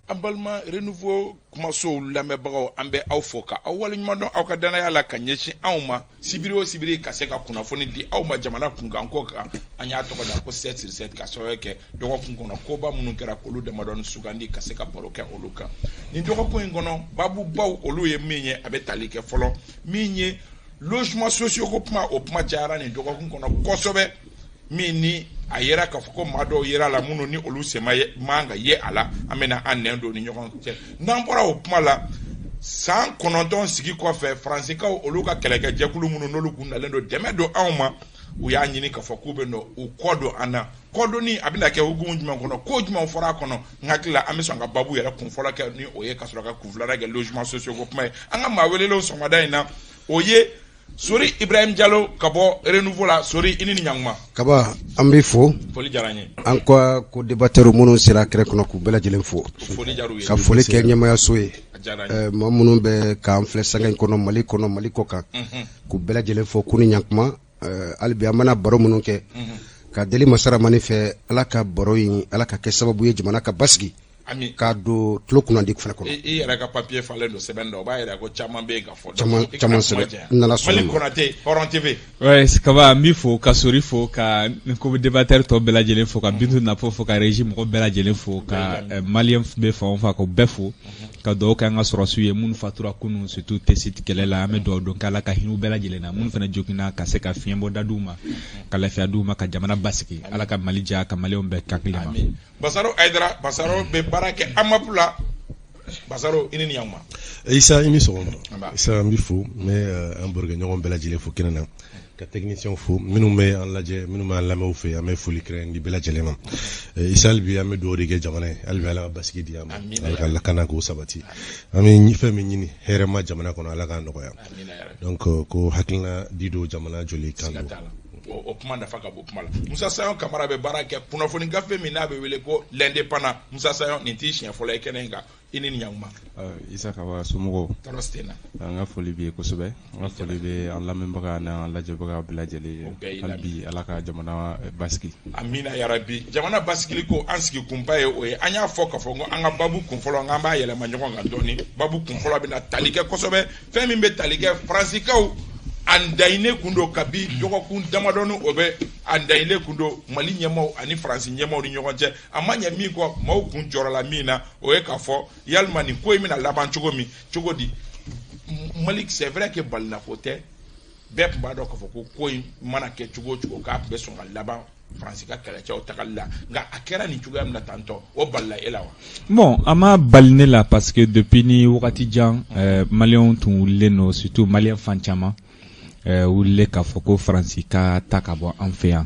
Ambalma renouveau kumaso lamɛbagaw an bɛ aw fo ka aw waleɲuman dɔn aw ka danaya la ka ɲɛsin anw ma sibiri o sibiri ka se ka kunnafoni di aw ma jamana kunkan ko kan an y'a tɔgɔ da ko 7/7 ka sababu kɛ dɔgɔkun kɔnɔ koba minnu kɛra k'olu damadɔni sugandi ka se ka baro kɛ olu kan nin dɔgɔkun in kɔnɔ babubaw olu ye min ye a bɛ tali kɛ fɔlɔ min ye logement sociaux ko kuma o kuma cayara nin dɔgɔkun kɔnɔ kosɛbɛ min ni a yera k'a fɔ ko maa dɔw yera la minnu ni olu sema man ka ye a la an bɛna an nɛn don ni ɲɔgɔn cɛ n'an bɔra o kuma la san 9 sigi kɔfɛ faransikaw olu ka kɛlɛkɛjɛkulu minnu n'olu kun nalen don dɛmɛ don anw ma u y'a ɲini k'a fɔ k'u bɛ nɔ u kɔ don an na kɔdonni a bɛna kɛ hukumu jumɛn kɔnɔ ko jumɛn fɔra a kɔnɔ n hakili la an bɛ sɔn ka babu yɛrɛ kunfɔlɔ kɛ ni o ye ka sɔrɔ ka kunfilanan kɛ logement sociaux ko kuma ye an ka maa welelenw sɔgɔmada in na o ye Sori Ibrahim Diallo ka bɔ renouveau la Sori i ni ɲankuma kaba an bɛ fo foli diyara n ye an ko débatteur minnu sera kɛrɛ kɔnɔ k'u bɛɛ lajɛlen fo ka foli kɛ ɲɛmaayaso ye maa minnu bɛ k'an filɛ sanga in kɔnɔ Mali kɔ kan k'u bɛɛ lajɛlen fo k'u ni ɲankuma hali bi an mana baro minnu kɛ ka deli Masaramani fɛ Ala ka baro in Ala ka kɛ sababu ye jamana ka basigi k'a don tulo kunnandi fana kɔnɔ i yɛrɛ ka papier falen don sɛbɛn dɔ o b'a yɛrɛ ko caman bɛ yen ka fɔ caman sɛbɛn nala sɔnna Mali Konate Hɔrɔn TV kaba n b'i fo ka Sori fo ka ko débatteur tɔ bɛɛ lajɛlen fo ka Bintu Napo fo ka Régie mɔgɔ bɛɛ lajɛlen fo ka Malien bɛ fan o fan ka bɛɛ fo ka dugawu kɛ an ka sɔrɔsiw ye minnu fatura kunun surtout Tesit kɛlɛ la an bɛ dugawu dɔn k'Ala ka hinɛ u bɛɛ lajɛlen na minnu fana joginna ka se ka fiɲɛ bɔ da d'u ma ka lafiya d'u ma ka jamana basigi Ala ka Mali diya ka Malienw bɛɛ kakili ma Basaro Aidara Basaro bɛ baara kɛ AMAP la Basaro i ni ɲankuma Isa i ni sɔgɔma Isa n b'i fo n bɛ an barokɛɲɔgɔn bɛɛ lajɛlen fo kɛnɛ na ka technicien fo minnu bɛ an lajɛ minnu b'an lamɛn fɛ an bɛ foli kɛrɛn di bɛɛ lajɛlen ma Isa hali bi an bɛ dugawu de kɛ jamana ye hali bi Ala ka basigi di an ma Ala ka lakana k'o sabati an bɛ fɛn min ɲini hɛrɛma jamana kɔnɔ Ala k'a nɔgɔya donc ko hakilina di don jamana joli kan don o kuma nafa ka bon kuma la Musa Sayon Kamara bɛ baara kɛ kunnafoni gafe min n'a bɛ wele ko l'indépendant Musa Sayon nin t'i siɲɛ fɔlɔ ye kɛnɛ in kan i ni ɲankuma Isa Kaba somɔgɔw tɔɔrɔ si tɛ n na an ka foli bɛ yen kosɛbɛ an ka foli bɛ an lamɛnbaga n'an lajɛbaga bɛɛ lajɛlen hali bi Ala ka jamana basigi amina yarabi jamana basigili ko an sigi kunba ye o ye an y'a fɔ k'a fɔ ko an ka babu kunfɔlɔ n'an b'a yɛlɛma ɲɔgɔn kan dɔɔni babu kunfɔlɔ bɛna tali kɛ kosɛbɛ fɛn min bɛ tali kɛ faransikaw an dayine kun don kabi dɔgɔkun damadɔni o bɛ an dayine kun don Mali ɲɛmaaw ani Faransi ɲɛmaaw ni ɲɔgɔn cɛ a ma ɲɛ min kɔ maaw kun jɔrɔla min na o ye k'a fɔ yalima nin ko in bɛna laban cogo di Mali c'est vrai que balinako tɛ bɛɛ tun b'a dɔn k'a fɔ ko in mana kɛ cogo o cogo k'a tun bɛ sɔn ka laban Faransi ka kɛlɛcɛw tagali la nka a kɛra nin cogoya min na tantɔ o balila e la wa bon a ma bali ne la parce que depuis ni wagati jan Malienw tun wulilen no surtout Malien fan caman wulile k'a fɔ ko Faransi ka ta ka bɔ an fɛ yan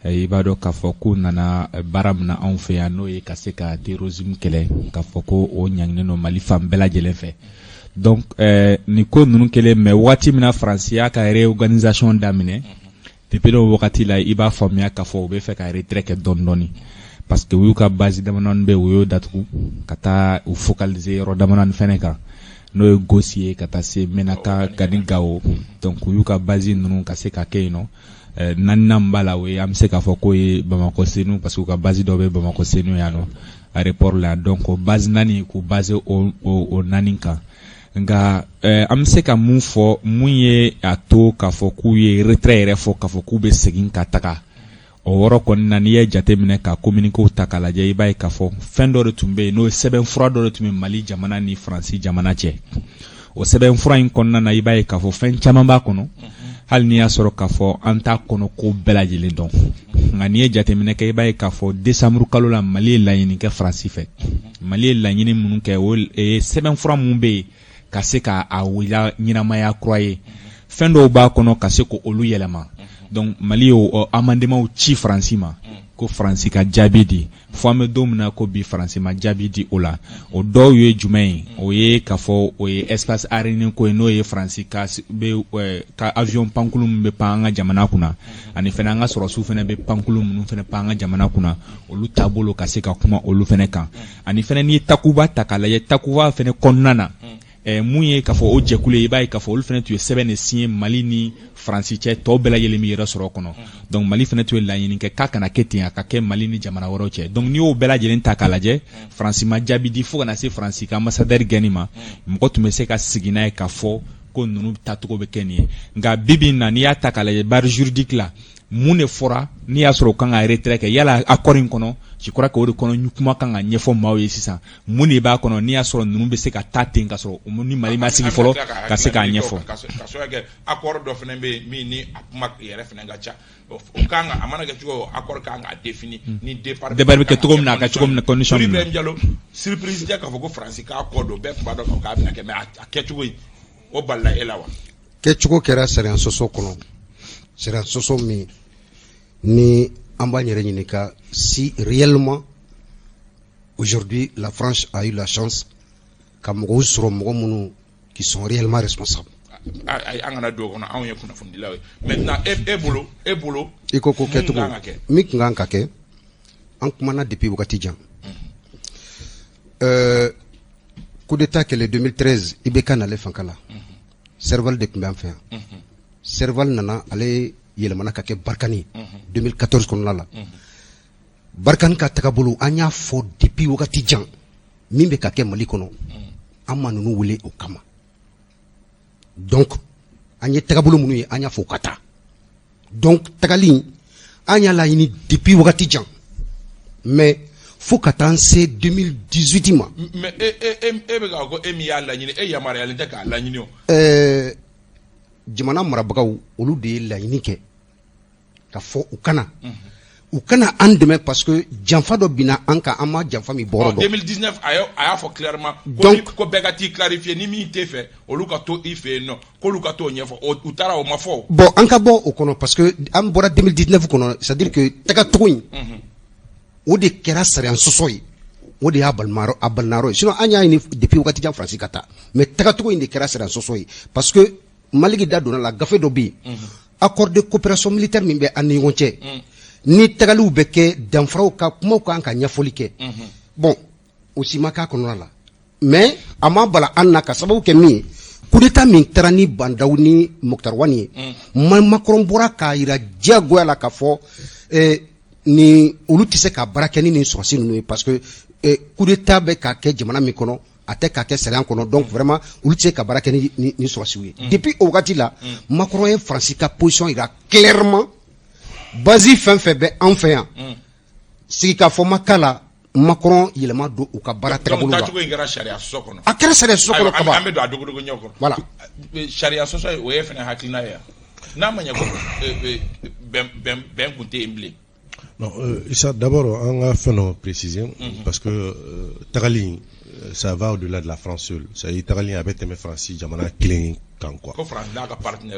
i b'a dɔn k'a fɔ ko nana baara min na anw fɛ yan n'o ye ka se ka terrorisme kɛlɛ k'a fɔ ko o ɲanginen no Mali fan bɛɛ lajɛlen fɛ donc ni ko ninnu kɛlen mais waati min na Faransi y'a ka réorganisation daminɛ depuis o wagati la i b'a faamuya k'a fɔ u bɛ fɛ ka retrait kɛ dɔɔni dɔɔni parce que u y'u ka base damadɔni bɛ u y'o datugu ka taa u focaliser yɔrɔ damadɔni fɛnɛ kan n'o ye Gossi ye ka taa se Menaka Gani Gao donc u y'u ka base ninnu ka se ka kɛ yen nɔ naaninan b'a la o ye an bɛ se k'a fɔ k'o ye Bamakɔ Senu parce que u ka base dɔ bɛ Bamakɔ Senu yan nɔ aéroport la donc o base naani k'u base o naani kan nka an bɛ se ka mun fɔ mun ye a to k'a fɔ k'u ye retrait yɛrɛ fɔ k'a fɔ k'u bɛ segin ka taga o yɔrɔ kɔni na n'i ye jateminɛ ka communiqué ta k'a lajɛ i b'a ye k'a fɔ fɛn dɔ de tun bɛ yen n'o ye sɛbɛnfura dɔ de tun bɛ Mali jamana ni Faransi jamana cɛ o sɛbɛnfura in kɔnɔna na i b'a ye k'a fɔ fɛn caman b'a kɔnɔ hali n'i y'a sɔrɔ k'a fɔ an t'a kɔnɔ ko bɛɛ lajɛlen dɔn nka n'i ye jateminɛ kɛ i b'a ye k'a fɔ décembre kalo la Mali ye laɲini kɛ Faransi fɛ Mali ye laɲini minnu kɛ o sɛbɛnfura minnu bɛ yen ka se k'a wula ɲɛnamaya kura ye fɛn dɔw b'a kɔnɔ ka se k'olu yɛlɛma donc Mali y'o amendement ci Faransi ma ko Faransi ka jaabi di fo an bɛ don min na ko bi Faransi ma jaabi di o la o dɔw ye jumɛn ye o ye k'a fɔ o ye espace aérien ko ye n'o ye Faransi ka avion pankulu min bɛ pan an ka jamana kunna ani fɛnɛ an ka sɔrɔsiw fɛnɛ bɛ pankulu minnu fɛnɛ pan an ka jamana kunna olu taabolo ka se ka kuma olu fɛnɛ kan ani fɛnɛ n'i ye Takuba ta k'a lajɛ Takuba fɛnɛ kɔnɔna na mun ye k'a fɔ o jɛkulu ye i b'a ye k'a fɔ olu fana tun ye sɛbɛn de signé Mali ni Faransi cɛ tɔw bɛɛ lajɛlen mi yɛrɛ sɔrɔ o kɔnɔ donc Mali fana tun ye laɲini kɛ k'a kana kɛ ten a ka kɛ Mali ni jamana wɛrɛw cɛ donc n'i y'o bɛɛ lajɛlen ta k'a lajɛ Faransi ma jaabi di fo kana se Faransi ka ambassadeur gɛnni ma mɔgɔ tun bɛ se ka sigi n'a ye k'a fɔ ko ninnu tacogo bɛ kɛ nin ye nka bibi na n'i y'a ta k'a lajɛ barre juridique la mun de fɔra n'i y'a sɔrɔ o kan ka retrait kɛ yala accord in kɔnɔ je crois que o de kɔnɔ kuma kan ka ɲɛfɔ maaw ye sisan mun de b'a kɔnɔ n'i y'a sɔrɔ ninnu bɛ se ka taa ten ka sɔrɔ ni Mali ma sigi fɔlɔ ka se k'a ɲɛfɔ ka sɔrɔ kɛ accord dɔ fana bɛ yen min ni a kuma yɛrɛ fana ka ca o kan ka a mana kɛ cogo accord kan ka définir ni départ bɛ kɛ cogo min na a ka cogo min na condition min na Jalo surprise tɛ k'a fɔ ko Faransi ka accord dɔ bɛɛ tun b'a dɔn k'a bɛna kɛ mais a kɛcogo in o balila e la wa kɛcogo kɛra sariya sɔsɔ kɔnɔ sariya sɔsɔ min ni an b'a yɛrɛ ɲininka si réellement aujourd'hui la France a eu la chance ka mɔgɔw sɔrɔ mɔgɔ minnu qui sont réellement responsables. an kana don o kɔnɔ anw ye kunnafonidilaw ye maintenant e bolo i ko kɛcogo min tun kan ka kɛ an kumana depuis wagati jan coup d'état kɛlɛ 2013 IBK nale fanga la Serval de tun bɛ an fɛ yan Serval nana ale yɛlɛmana ka kɛ Barkani 2014 kɔnɔna la Barkani ka tagabolo an y'a fɔ depuis wagati jan min bɛ ka kɛ Mali kɔnɔ an ma ninnu wele o kama donc an ye tagabolo minnu ye an y'a fɔ ka taa donc tagali an y'a laɲini depuis wagati jan mais fo ka taa se 2018 ma mais e bɛ k'a fɔ ko e min y'a laɲini e yamaruyalen tɛ k'a laɲini o jamana marabagaw olu de ye laɲini kɛ ka fɔ u kana an dɛmɛ parce que janfa dɔ bina an kan an ma janfa min bɔrɔ dɔn 2019 a y'a fɔ clairement ko bɛɛ ka t'i clarifier ni min tɛ fɛ olu ka to i fɛ yen nɔ k'olu ka t'o ɲɛfɔ u taara o ma fɔ bon an ka bɔ o kɔnɔ parce que an bɔra 2019 kɔnɔ c'est à dire que tagacogo in o de kɛra sariya sɔsɔ ye o de y'a balinayɔrɔ ye sinon an y'a ɲini depuis wagati jan Faransi ka taa mais tagacogo in de kɛra sariya sɔsɔ ye parce que Maliki da donna la gafe dɔ bɛ yen accord de coopération militaire min bɛ an ni ɲɔgɔn cɛ ni tagaliw bɛ kɛ danfaraw ka kumaw kan ka ɲɛfɔli kɛ bon o si ma k'a kɔnɔna la mais a ma bala an na ka sababu kɛ min ye coup d'état min kɛra ni Bandaw ni Moktar Wani ye Macron bɔra k'a jira diyagoya la k'a fɔ ni olu tɛ se ka baara kɛ ni nin sɔrɔsi ninnu ye parce que coup d'état bɛ ka kɛ jamana min kɔnɔ a tɛ ka kɛ sariya kɔnɔ donc vraiment olu tɛ se ka baara kɛ ni sɔrɔsiw ye depuis o wagati la Macron ye Faransi ka position yira clairement base fɛn fɛn bɛ an fɛ yan sigi ka fɔ ma k'a la Macron yɛlɛma don u ka baara tagabolo la donc tacogo in kɛra sariya sɔsɔ kɔnɔ a kɛra sariya sɔsɔ kɔnɔ kaba an bɛ don a dogodogo ɲɛ kɔnɔ voilà sariya sɔsɔ o ye fɛnɛ hakilina ye n'a ma ɲɛ ko bɛn kun tɛ yen bilen. Non, Issa, d'abord, on a fait nos précisions parce que Tagali, ça va au-delà de la France seule. Ça y est, Tagali avait aimé France, Jamana Killing, quand quoi.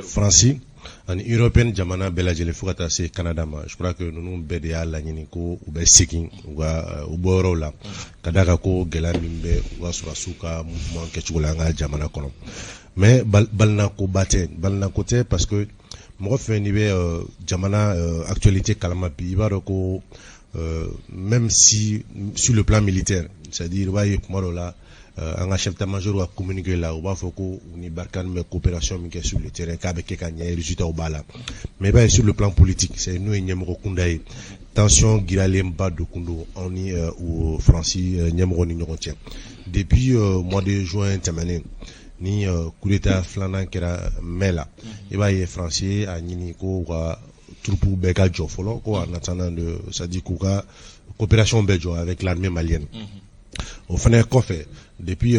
France, en Européenne, Jamana Belagele Fugata, c'est Canada. Je crois que nous, BDA, la Niniko, ou Bessikin, ou Borola, Kadagako, Gelamimbe, ou Surasuka, Mouvement Ketchulanga, Jamana Kono. Mais Balnako Bate, Balnako Te, parce que moi, je fais jamana actualité kalama bi i b'a dɔn ko même si sur le plan militaire, c'est-à-dire i b'a ye kuma dɔ la an ka chef d'état-major ka communiqué la u b'a fɔ ko u ni Barkhane bɛ coopération min kɛ sur le terrain k'a bɛ kɛ ka ɲɛ résultats b'a la mais i b'a ye sur le plan politique c'est n'o ye ɲɛmɔgɔ kunda ye tension giralenba de kundo anw ni o Faransi ɲɛmɔgɔ ni ɲɔgɔn cɛ depuis mois de juin tɛmɛnen ni coup d'état filanan kɛra mai la i b'a ye Faransi a ɲini ko ka troupe bɛɛ ka jɔ fɔlɔ ko en attendant de c'est-à-dire k'u ka coopération bɛɛ jɔ avec l'armée malienne o fana kɔfɛ depuis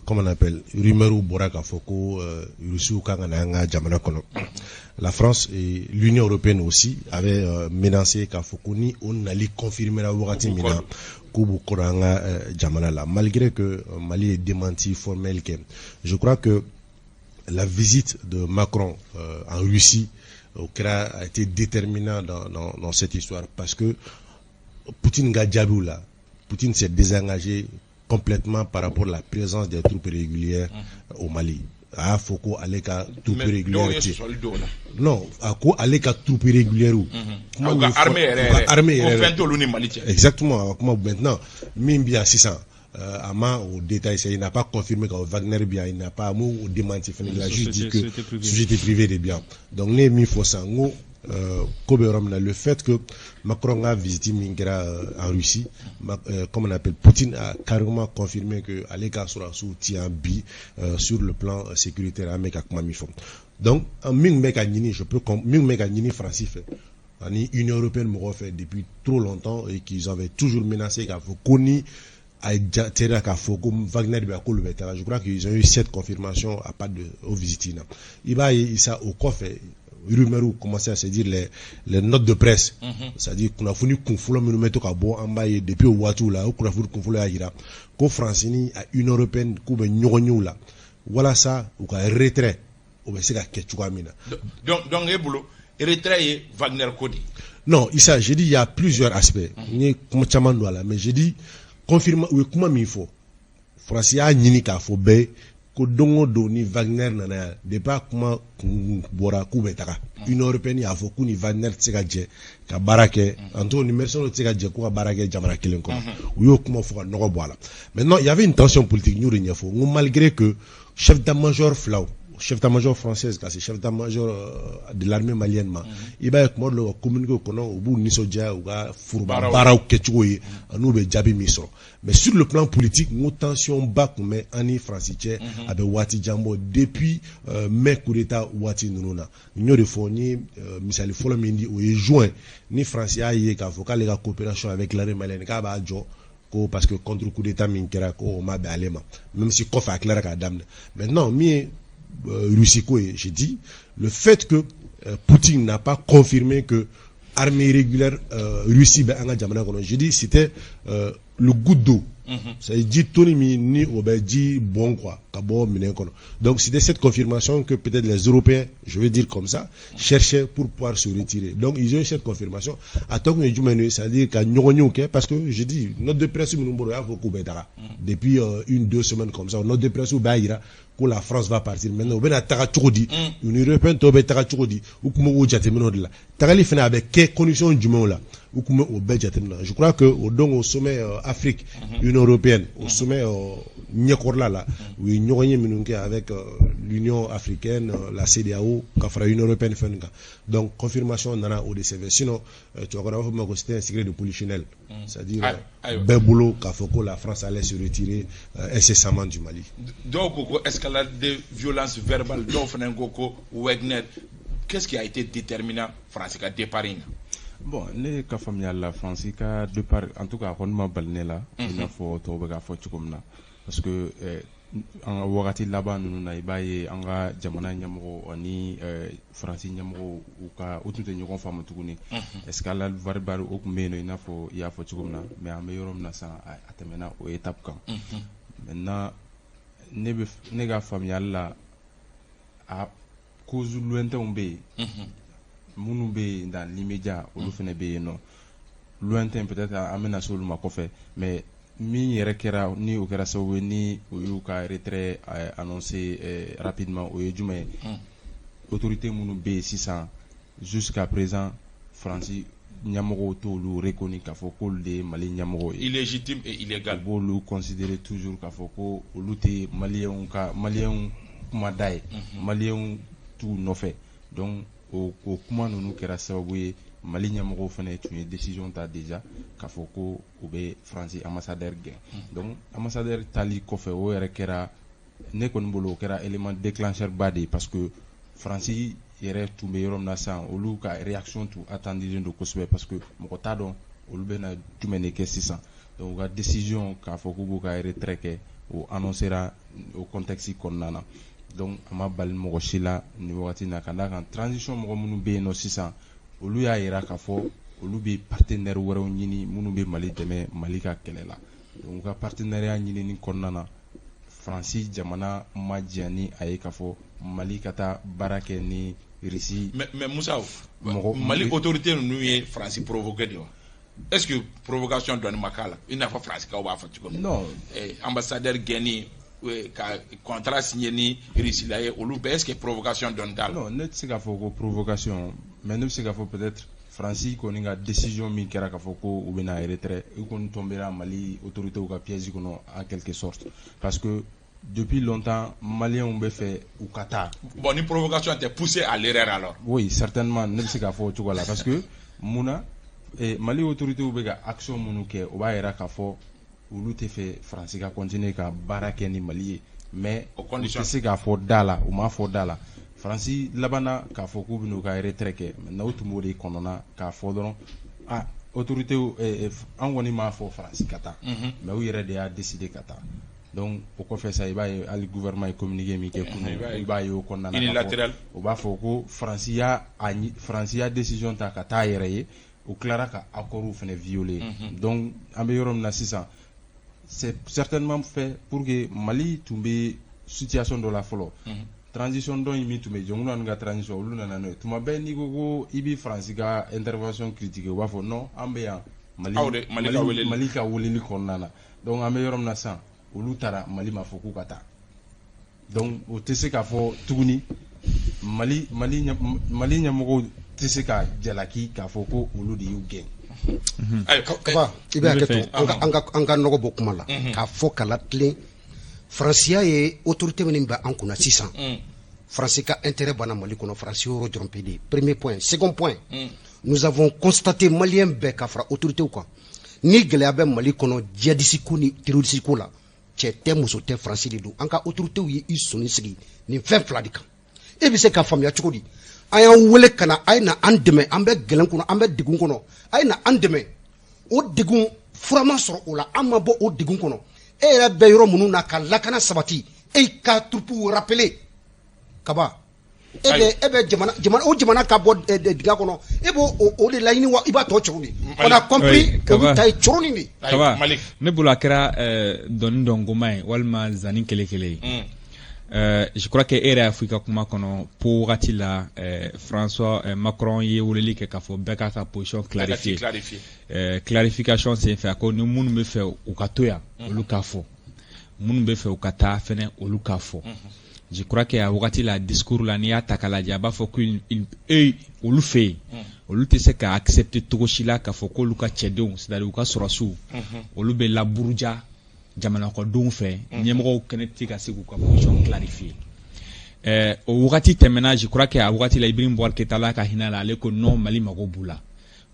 comment on appelle rumeur bɔra k'a fɔ ko Russiw kan ka na an ka jamana kɔnɔ la France et l'Union européenne aussi avaient menacé k'a fɔ ko ni o nali confirmera wagati min na k'u b'u kɔrɔ an ka jamana la malgré que Mali est démenti formel que je crois que la visite de Macron en Russie a été déterminant dans cette histoire parce que Poutine Gadjabou là Poutine s'est désengagé complètement par rapport à la présence des troupes régulières au Mali. A Foko allait qu'à troupes régulières. Non, à quoi allait qu'à troupes régulières ou armée. Exactement. Comment maintenant, Mimbi à 600. Ama au détail, il n'a pas confirmé que Wagner bien, il n'a pas mot démenti. Il a juste dit que société privée des biens. Donc, les Mifosango, le fait que Macron a visité Mingra en Russie, comme on appelle, Poutine a carrément confirmé que Aleka Sourassou tient bi sur le plan sécuritaire avec Akmamifon. Donc, en Ming Mekanini, je peux comprendre, Ming Mekanini Francis fait. L'Union européenne m'a fait depuis trop longtemps et qu'ils avaient toujours menacé qu'il faut qu'on je crois qu'ils ont eu cette confirmation à part de au visitina. Il va ça au coffre rumeur ou commencer à se dire les notes de presse. C'est-à-dire qu'on a fini conflit nous mettre à boire en bas depuis au Ouattou là, qu'on a fini conflit à Ira, qu'au Francini à une européenne qu'on veut nyonyo là. Voilà ça ou qu'un retrait ou bien c'est qu'à Ketchouamina. Donc boulot retrait et Wagner Cody. Non, ça j'ai dit il y a plusieurs aspects. Ni comme chaman là, mais j'ai dit confirme ou comment il faut. Français a nini ka fo be ko dongo do ni Wagner nana de pas comment bora ku betaka. Une européenne a fo ku ni Wagner tsega je ka barake Antonio Merson tsega je ko barake jamara kilen ko. Uyo kuma fo no ko boala. Maintenant, il y avait une tension politique nous rien fo. Malgré que chef d'état-major Flau chef d'état-major française, c'est chef d'état-major de l'armée malienne, il va être communiqué au bout de Nisodia ou à Fourba, ou Ketchouye, à nous, Djabi Misro. Mais sur le plan politique, nous tensions bas comme Annie Franciche avec Wati Djambo depuis mai coup d'état Wati Nununa. Nous avons fourni, Michel Folomindi, ou juin, ni Francia, il y a la coopération avec l'armée malienne, parce que contre le coup d'état, même si Kofa a clair à Dame. Maintenant, Russie, j'ai dit, le fait que Poutine n'a pas confirmé que l'armée régulière Russie, j'ai dit, c'était le goutte d'eau. Ça dit, Tony Mini, dit bon quoi. Donc, c'était cette confirmation que peut-être les Européens, je vais dire comme ça, cherchaient pour pouvoir se retirer. Donc, ils ont eu cette confirmation. C'est-à-dire qu'à parce que je dis, notre presse, depuis 1-2 semaines comme ça, notre presse, que la France va partir. Maintenant, on a Tagachoudi, une Européenne, on a Tagachoudi, ou comme on a dit, Tagali fait avec quelles conditions du monde là, ou comme on a dit, je crois que au sommet Afrique, une européenne, au sommet Nyakorla là, où il y a avec l'Union africaine, la CEDEAO, qui fera une européenne. Donc, confirmation on a au DCV. Sinon, tu vas voir que c'était un secret de polichinelle. C'est-à-dire, ben boulot, qu'à la France allait se retirer incessamment du Mali. Donc, escalade de violence verbale, Wagner, qu'est-ce qui a été déterminant, France, à départ? Bon, les cas la France, départ, en tout cas, on m'a balné là, il faut parce que en wakati laban nunu na ibaye anga jamana nyamro ani France nyamro uka utunte nyoko fama tuguni escalade verbal okumeno inafo ya fo tugumna mais ameyorom na sa atemena o étape kan maintenant nega familial la a cause lointain be munu be dans l'immédiat olu fene be no lointain peut-être amena soluma ko fait mais mi yɛrɛ kɛra ni o kɛra sababu ni o y'u ka retrait annoncé rapidement o ye jumɛn autorité minnu bɛ yen sisan jusqu'à présent France ɲɛmɔgɔw t'olu reconnu k'a fɔ k'olu de ye Mali ɲɛmɔgɔ ye illégitime et illégal u b'olu considérer toujours k'a fɔ ko olu tɛ maliyɛnw kuma da ye maliyɛnw t'u nɔfɛ donc o kuma ninnu kɛra sababu ye Mali ɲɛmɔgɔw fana tun ye décision ta déjà k'a fɔ ko u bɛ France ambassadeur gɛn donc ambassadeur tali kɔfɛ o yɛrɛ kɛra ne kɔni bolo o kɛra élément déclencheur ba de parce que France yɛrɛ tun bɛ yɔrɔ min na sisan olu ka réaction tun attendilen don kosɛbɛ parce que mɔgɔ t'a dɔn olu bɛna jumɛn de kɛ sisan donc u ka décision k'a fɔ k'u b'u ka retrait kɛ o annoncera o contexte kɔnɔna na donc a ma bali mɔgɔ si la nin wagati na ka d'a kan transition mɔgɔ minnu bɛ yen nɔ sisan olu y'a yira k'a fɔ olu bɛ partenaire wɛrɛw ɲini minnu bɛ Mali dɛmɛ Mali ka kɛlɛ la donc u ka partenariat ɲinini kɔnɔna na France jamana ma diya ni a ye k'a fɔ Mali ka taa baara kɛ ni Russie mais Moussa Mali autorité ninnu ye France provoqué de wa est-ce que provocation dɔɔni ma k'a la i n'a fɔ France kaw b'a fɔ cogo min non ambassadeur gɛnni ka contrat signé ni Russie la ye olu bɛɛ est-ce que provocation dɔɔni t'a la non ne tɛ se k'a fɔ ko provocation mais ne bɛ se k'a fɔ peut-être Fransi kɔni ka décision min kɛra k'a fɔ ko u bɛna retrait u kɔni tombera Mali autorités ka piège kɔnɔ en quelque sorte parce que depuis longtemps Maliens bɛ fɛ u ka taa. Bon ni provocation était poussée à l'erreur alors. Oui certainement ne bɛ se k'a fɔ o cogo la parce que munna Mali autorités bɛ ka action minnu kɛ o b'a yira k'a fɔ olu tɛ fɛ Fransi ka continuer ka baara kɛ ni Mali ye mais u tɛ se k'a fɔ da la u m'a fɔ da la. Fransi labana k'a fɔ k'u bɛna u ka retrait kɛ maintenant u tun b'o de kɔnɔna k'a fɔ dɔrɔn autorité an kɔni m'a fɔ Fransi ka taa mais u yɛrɛ de y'a décidé ka taa donc o kɔfɛ sa i b'a ye hali gouvernement ye communiqué min kɛ kunun i b'a ye o kɔnɔna na unilatéral o b'a fɔ ko Fransi y'a décision ta ka taa yɛrɛ ye u tilara ka accord fana violer donc an bɛ yɔrɔ min na sisan c'est certainement fait pour que Mali tun bɛ situation dɔ la fɔlɔ transition dɔ in min tun bɛ jɔnkulu ninnu ka transition olu nana n'o ye tuma bɛɛ n'i ko i bɛ Fransi ka intervention critiquer u b'a fɔ non an bɛ yan Mali ka weleli kɔnɔna na donc an bɛ yɔrɔ min na sisan olu taara Mali ma fɔ k'u ka taa donc o tɛ se k'a fɔ tuguni Mali ɲɛmɔgɔw tɛ se ka jalaki k'a fɔ ko olu de y'u gɛn. Kaba i bɛ hakɛ to an ka nɔgɔ bɔ kuma la k'a fɔ kala tilen Fransiya ye autorité min bɛ an kunna sisan Fransi ka intérêt banna Mali kɔnɔ Fransi yɔrɔ dɔrɔn pe de premier point second point nous avons constaté Malien bɛɛ ka fara autorité kan ni gɛlɛya bɛ Mali kɔnɔ djihadiste ko ni terroriste ko la cɛ tɛ muso tɛ Fransi de don an ka autorité ye i sɔnni sigi nin fɛn fila de kan e bɛ se ka faamuya cogo di an y'an wele ka na a ye na an dɛmɛ an bɛ gɛlɛn kɔnɔ an bɛ degun kɔnɔ a ye na an dɛmɛ o degun furama sɔrɔ o la an ma bɔ o degun kɔnɔ e yɛrɛ bɛ yɔrɔ minnu na ka lakana sabati e ka troupe rappeler Kaba e bɛ jamana ka bɔ diga kɔnɔ e b'o o de laɲini wa i b'a tɔ cogo di on a compris olu ta ye coronin de Kaba ne bolo a kɛra dɔnni dɔngoma ye walima zanni kele-kele ye je crois que e yɛrɛ y'a fɔ i ka kuma kɔnɔ po wagati la François Macron ye weleli kɛ k'a fɔ bɛɛ k'a ka position clarifier clarification senfɛ a ko ni minnu bɛ fɛ u ka to yan olu k'a fɔ minnu bɛ fɛ u ka taa fɛnɛ olu k'a fɔ je crois que a wagati la discours la n'i y'a ta k'a lajɛ a b'a fɔ ko olu fɛ yen olu tɛ se ka accepter cogo si la k'a fɔ k'olu ka cɛdenw c'est-à-dire u ka sɔrɔsiw olu bɛ laburuja jamana kɔdenw fɛ ɲɛmɔgɔw kɛnɛ tɛ ka se k'u ka position clarifier o wagati tɛmɛna je crois que a wagati la Ibrahim Boubacar Keïta la ka hinɛ la ale ko non Mali mago b'u la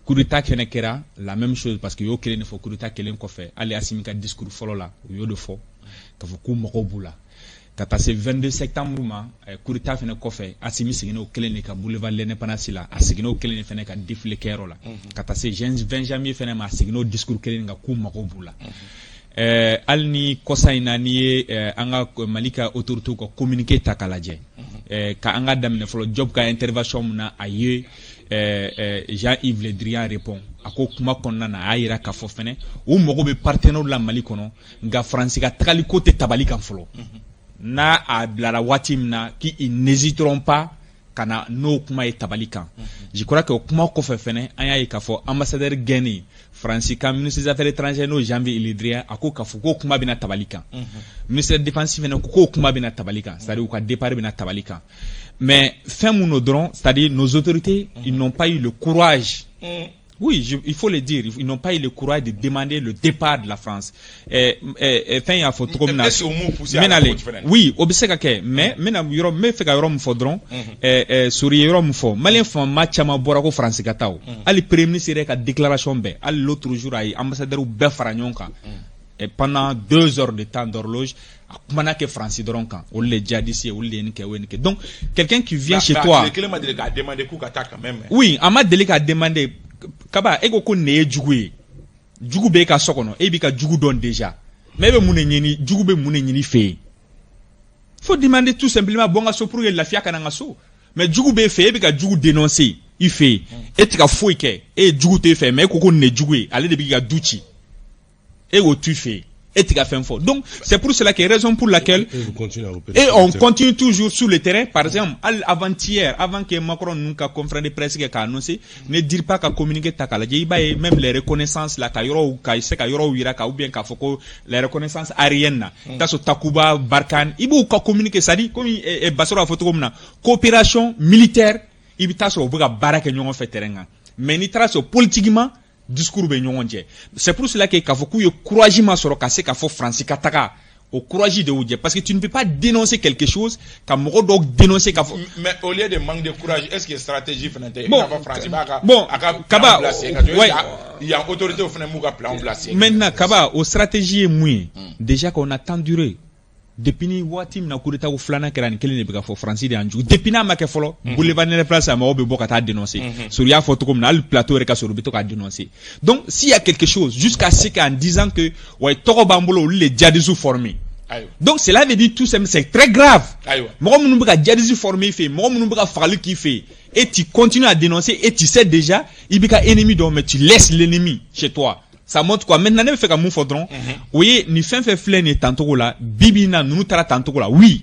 coup d'état fɛnɛ kɛra la même chose parce que u y'o kelen de fɔ coup d'état kelen kɔfɛ hali Assimi ka discours fɔlɔ la u y'o de fɔ k'a fɔ k'u mago b'u la ka taa se 22 septembre ma coup d'état fɛnɛ kɔfɛ Assimi seginna o kelen de ka boulevard l'indépendance la a seginna o kelen de fɛnɛ ka défilé kɛyɔrɔ la ka taa se 20 janvier fɛnɛ ma a seginna o discours kelen de ka k'u mago b'u la hali ni kɔsa in na n'i ye an ka Mali ka autorités ka communiqué ta k'a lajɛ ka an ka daminɛ fɔlɔ Job ka intervention mun na a ye Jean-Yves Le Drian répond a ko kuma kɔnɔna na a y'a yira k'a fɔ fɛnɛ u mago bɛ partenaires la Mali kɔnɔ nka Faransi ka tagali ko tɛ tabali kan fɔlɔ n'a a bilara waati min na qu'ils n'hésiteront pas ka na n'o kuma ye tabali kan je crois que o kuma kɔfɛ fɛnɛ an y'a ye k'a fɔ ambassadeur gɛnni Faransi ka ministre des affaires étrangères n'o Jean-Yves Le Drian a ko k'a fɔ k'o kuma bɛna tabali kan ministre de défense fɛnɛ ko k'o kuma bɛna tabali kan c'est-à-dire u ka départ bɛna tabali kan mais fɛn mun no dɔrɔn c'est-à-dire nos autorités ils n'ont pas eu le courage oui, il faut le dire, ils n'ont pas eu le courage de demander le départ de la France. Fin y'a fɔ cogo min na. Oui, o bɛ se ka kɛ, mais n bɛ fɛ ka yɔrɔ min fɔ dɔrɔn, Sori ye yɔrɔ min fɔ, Malien fanba caman bɔra ko Faransi ka taa o. Hali premier ministre yɛrɛ ka déclaration bɛɛ, hali l'autre jour a ye ambassadeur bɛɛ fara ɲɔgɔn kan. Pendant 2 heures de temps d'horloge, a kumana kɛ Faransi dɔrɔn kan, olu le djihadistes, olu le nin kɛ, olu nin kɛ. Donc, quelqu'un qui vient chez toi. Oui, a ma deli k'a demander. Kaba ego ko ne ye jugu ye jugu bɛ ka so kɔnɔ e b'i ka jugu dɔn déjà mais e bɛ mun de ɲini jugu bɛ mun de ɲini fɛ yen faut demander tout simplement bon ka so pour que lafiya kana ka so mais jugu bɛ fɛ e bɛ ka jugu dénoncer i fɛ yen e tɛ ka foyi kɛ e ye jugu t'e fɛ mais e ko ne jugu ye ale de b'i ka du ci e k'o tu fɛ yen et t'i ka fɛn fɔ donc c'est pour cela que raison pour laquelle et on continue toujours sur le terrain par exemple avant-hier avant que Macron nous ka conférence de presse k'a annoncé ne dire pas ka communiquer ta k'a lajɛ i b'a ye même les reconnaissances la ka yɔrɔw ka se ka yɔrɔw yira ka ou bien k'a fɔ ko les reconnaissances aériennes na t'a sɔrɔ Takuba Barkhane i b'u ka communiquer c'est à dire comme Bassirou a fɔ cogo min na coopération militaire i bɛ t'a sɔrɔ u bɛ ka baara kɛ ɲɔgɔn fɛ terrain kan mais ni trace politiquement discours be ɲɔgɔn cɛ. C'est pour cela que k'a fɔ k'u ye courage ma sɔrɔ ka se k'a fɔ France ka taga au courage de Oudje, parce que tu ne peux pas dénoncer quelque chose comme Morodok dénoncer. Mais au lieu de manque de courage, est-ce que stratégie Kaba, il y a autorité au plan placé. Maintenant, Kaba, aux stratégies moins, déjà qu'on a tant duré. Depuis ni watim na kurita ou flana kerani kele ne bega fo Francis de Anjou. Depuis na make folo, boulevard ne place à Maobe Bokata dénoncer. Sur ya photo comme na le plateau reka sur bito ka dénoncer. Donc s'il y a quelque chose jusqu'à ce qu'en disant que ouais toro bambolo les djihadistes formés. Donc cela veut dire tout ça, c'est très grave. Moi mon bega djihadistes formés fait, moi mon bega fali qui fait et tu continues à dénoncer et tu sais déjà il bega ennemi donc mais tu laisses l'ennemi chez toi. Ça montre quoi? Maintenant, ne fait qu'à mon faudron. Oui, ni fin fait flène tantôt là, bibina, nous tara tantôt là. Oui.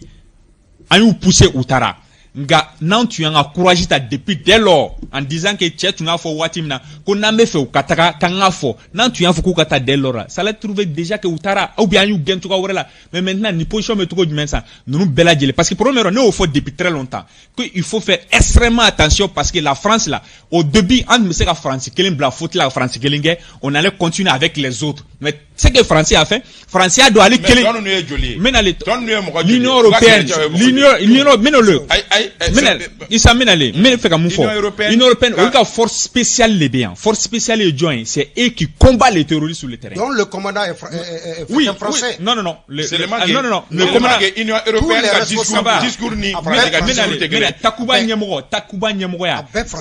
Aïe, pousser ou tara. Nga, non, tu as encouragé ta depuis dès lors, en disant que tu as fait watimna, qu'on a fait au kataka, kanga fo. Non, tu as fait au kata dès lors. Ça l'a trouvé déjà que utara, ou bien you gain tout là. Mais maintenant, ni position me tout du même ça. Nous bella djele. Parce que pour nous, nous, faut depuis très longtemps. Il faut faire extrêmement attention parce que la France là, au début, en me la France, la France, on allait continuer avec les autres. Mais ce que Français a fait, Français doit aller l'Union européenne, il s'amène aller, mais fait comme l'Union européenne, on a force spéciale les biens, force spéciale les joints, c'est eux qui combattent les terroristes sur le terrain. Donc le commandant est français. Non, le commandant l'Union européenne a discours ni Takuba Nyamoro,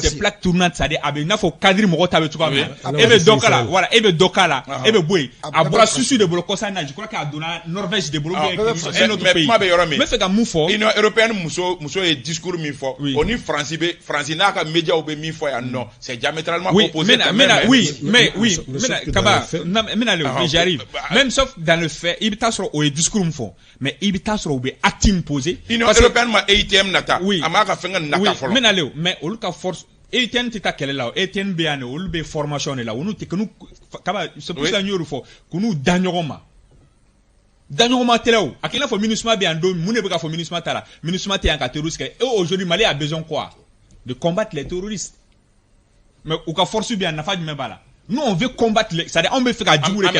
c'est plaque tournante, ça dit, il faut cadrer mon rotabe tout comme Ebe Dokala, voilà, Ebe Dokala, Ebe Boui, à bras souci de Bolokosana, je crois qu'à donné Norvège de Bolok, un autre pays. Mais fait comme Moufo, l'Union européenne, Mousso et discours mi fort. On est français n'a qu'à média ou mi fort, non, c'est diamétralement opposé. Mais Kaba, j'arrive. Même sauf dans le fait, il t'a sur au discours fort, mais il t'a sur au acte posé. L'Union européenne m'a ATM nata. Oui, mais au cas force. Etienne tita kele la Etienne beane olu be formation la onu te kunu kaba c'est pour ça nyoro fo kunu danyoma telaw akila fo minusma be ando mune be ka fo minusma tala minusma te yanka terroriste et aujourd'hui Mali a besoin quoi de combattre les terroristes mais ou ka force bien na fa du membala nous on veut combattre les ça on veut faire ka djibure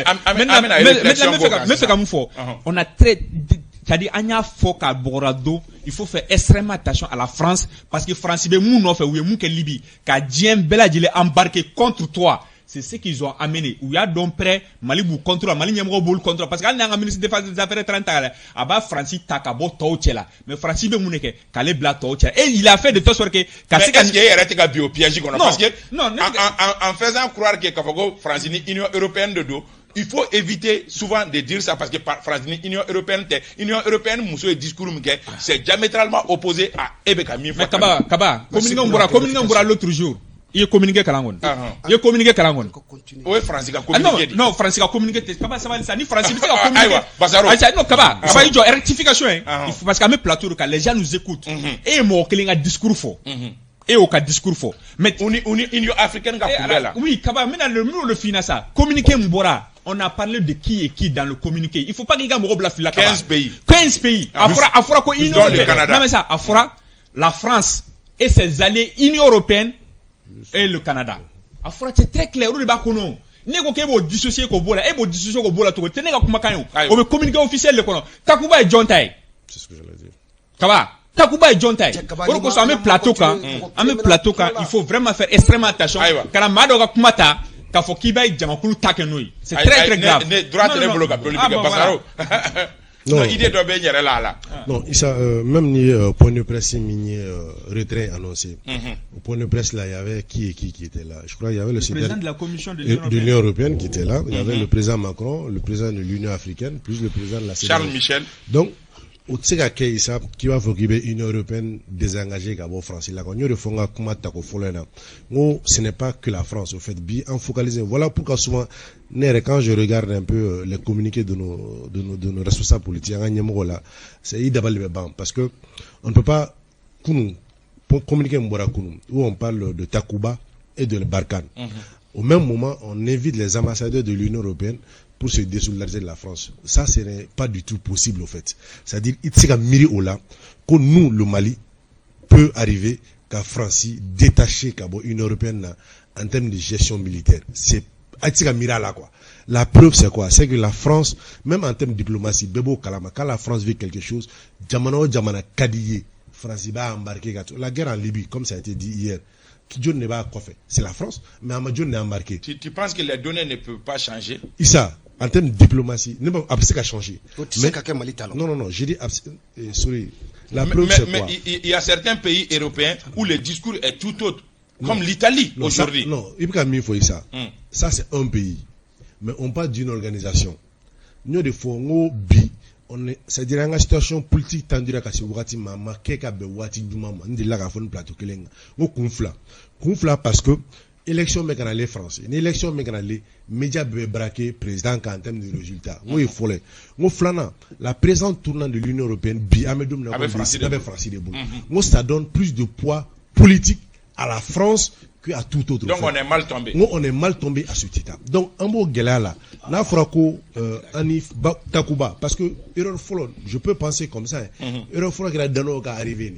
on a très c'est-à-dire, il faut faire extrêmement attention à la France, parce que France, Libye, embarqué contre toi. C'est ce qu'ils ont amené. Il y a donc près, Mali contre, Mali contre, parce qu'il y a un ministre des Affaires 30 ans, France, Takabo, Tauchela. Mais France, Kale Bla Tauchela. Et il a fait de toute sorte que, est-ce qu'il y a un biopiège qu'on a? Parce que, en faisant croire que France, Union européenne de dos, il faut éviter souvent de dire ça parce que France, Union européenne, Mousso et discours, c'est diamétralement opposé à Ebeka Mifo. Mais Kaba, communiquons l'autre jour. Il est communiqué Kalangon. Il est communiqué Kalangon. Oui, France a communiqué. Non, France a communiqué. Kaba, ça va, ça ni France a communiqué. Non, Kaba, ça va, il y a rectification, il faut parce qu'à mes plateaux, les gens nous écoutent. Et moi, qu'il y a un discours faux. Et au cas discours faux. Mais, Union africaine, oui, Kaba, maintenant, le finance ça. Communiqué Mbora. On a parlé de qui et qui dans le communiqué. Il faut pas qu'il y ait un 15 pays. 15 pays. Afra, quoi, Union européenne. Non, mais ça, Afra, la France et ses alliés, Union européenne et le Canada. Afra, c'est très clair. On est bakono. Nego ke bo dissocier ko bola, e bo dissocier ko bola to. Tenega kuma kanyo. On veut communiquer officiel le kono. Takuba et John Tai. C'est ce que j'allais dire. Kaba. Takuba et John Tai. Pour que ça me plateau quand, il faut vraiment faire extrêmement attention. Kana mado ka kumata. C'est très très grave. Non, Issa, même ni point de presse minier retrait annoncé. Au point de presse là, il y avait qui était là. Je crois qu'il y avait le président de la Commission de l'Union européenne qui était là. Il y avait le président Macron, le président de l'Union africaine, plus le président de la Charles Michel. Donc au tsega ke isa qui va s'occuper Union européenne désengagée qu'à France là quand nous refons comment tako folena ngo ce n'est pas que la France au fait bien en focaliser voilà pourquoi souvent quand je regarde un peu les communiqués de nos responsables politiques là c'est d'abord le banc parce que on ne peut pas communiquer où on parle de Takuba et de Barkhane. Au même moment on invite les ambassadeurs de l'Union européenne pour se désolidariser de la France. Ça, ce n'est pas du tout possible, au fait. C'est-à-dire, il s'est miri au là, que nous, le Mali, peut arriver qu'à France, détacher qu'à une européenne, en termes de gestion militaire. C'est là, quoi. La preuve, c'est quoi? C'est que la France, même en termes de diplomatie, Bebo Kalama, quand la France veut quelque chose, Jamana Kadiye, France va embarquer. La guerre en Libye, comme ça a été dit hier, John n'est pas coiffé. C'est la France, mais Amadjon n'est embarqué. Tu penses que les données ne peuvent pas changer? Issa, en termes de diplomatie, c'est qu'à changer. Non, j'ai dit, sorry. La preuve, c'est quoi? Il y a certains pays européens où le discours est tout autre. Comme l'Italie aujourd'hui. Non, il faut ça. Ça, c'est un pays. Mais on parle d'une organisation. Nous, des fois, c'est-à-dire une situation politique tendue à ce wati mama keka be wati duma ndi la gafon plateau kelenga ngo kunfla parce que élection me kanale français une élection me kanale média be braqué président en termes de résultats ngo il faut ngo flana la présente tournant de l'Union européenne bi amedum na français de bout ngo ça donne plus de poids politique à la France qu'à tout autre. Donc on est mal tombé. Nous, on est mal tombé à ce titre. Donc, en mot là, na frako Anif Takuba, parce que erreur follow, je peux penser comme ça. Erreur follow que la Danois est arrivé.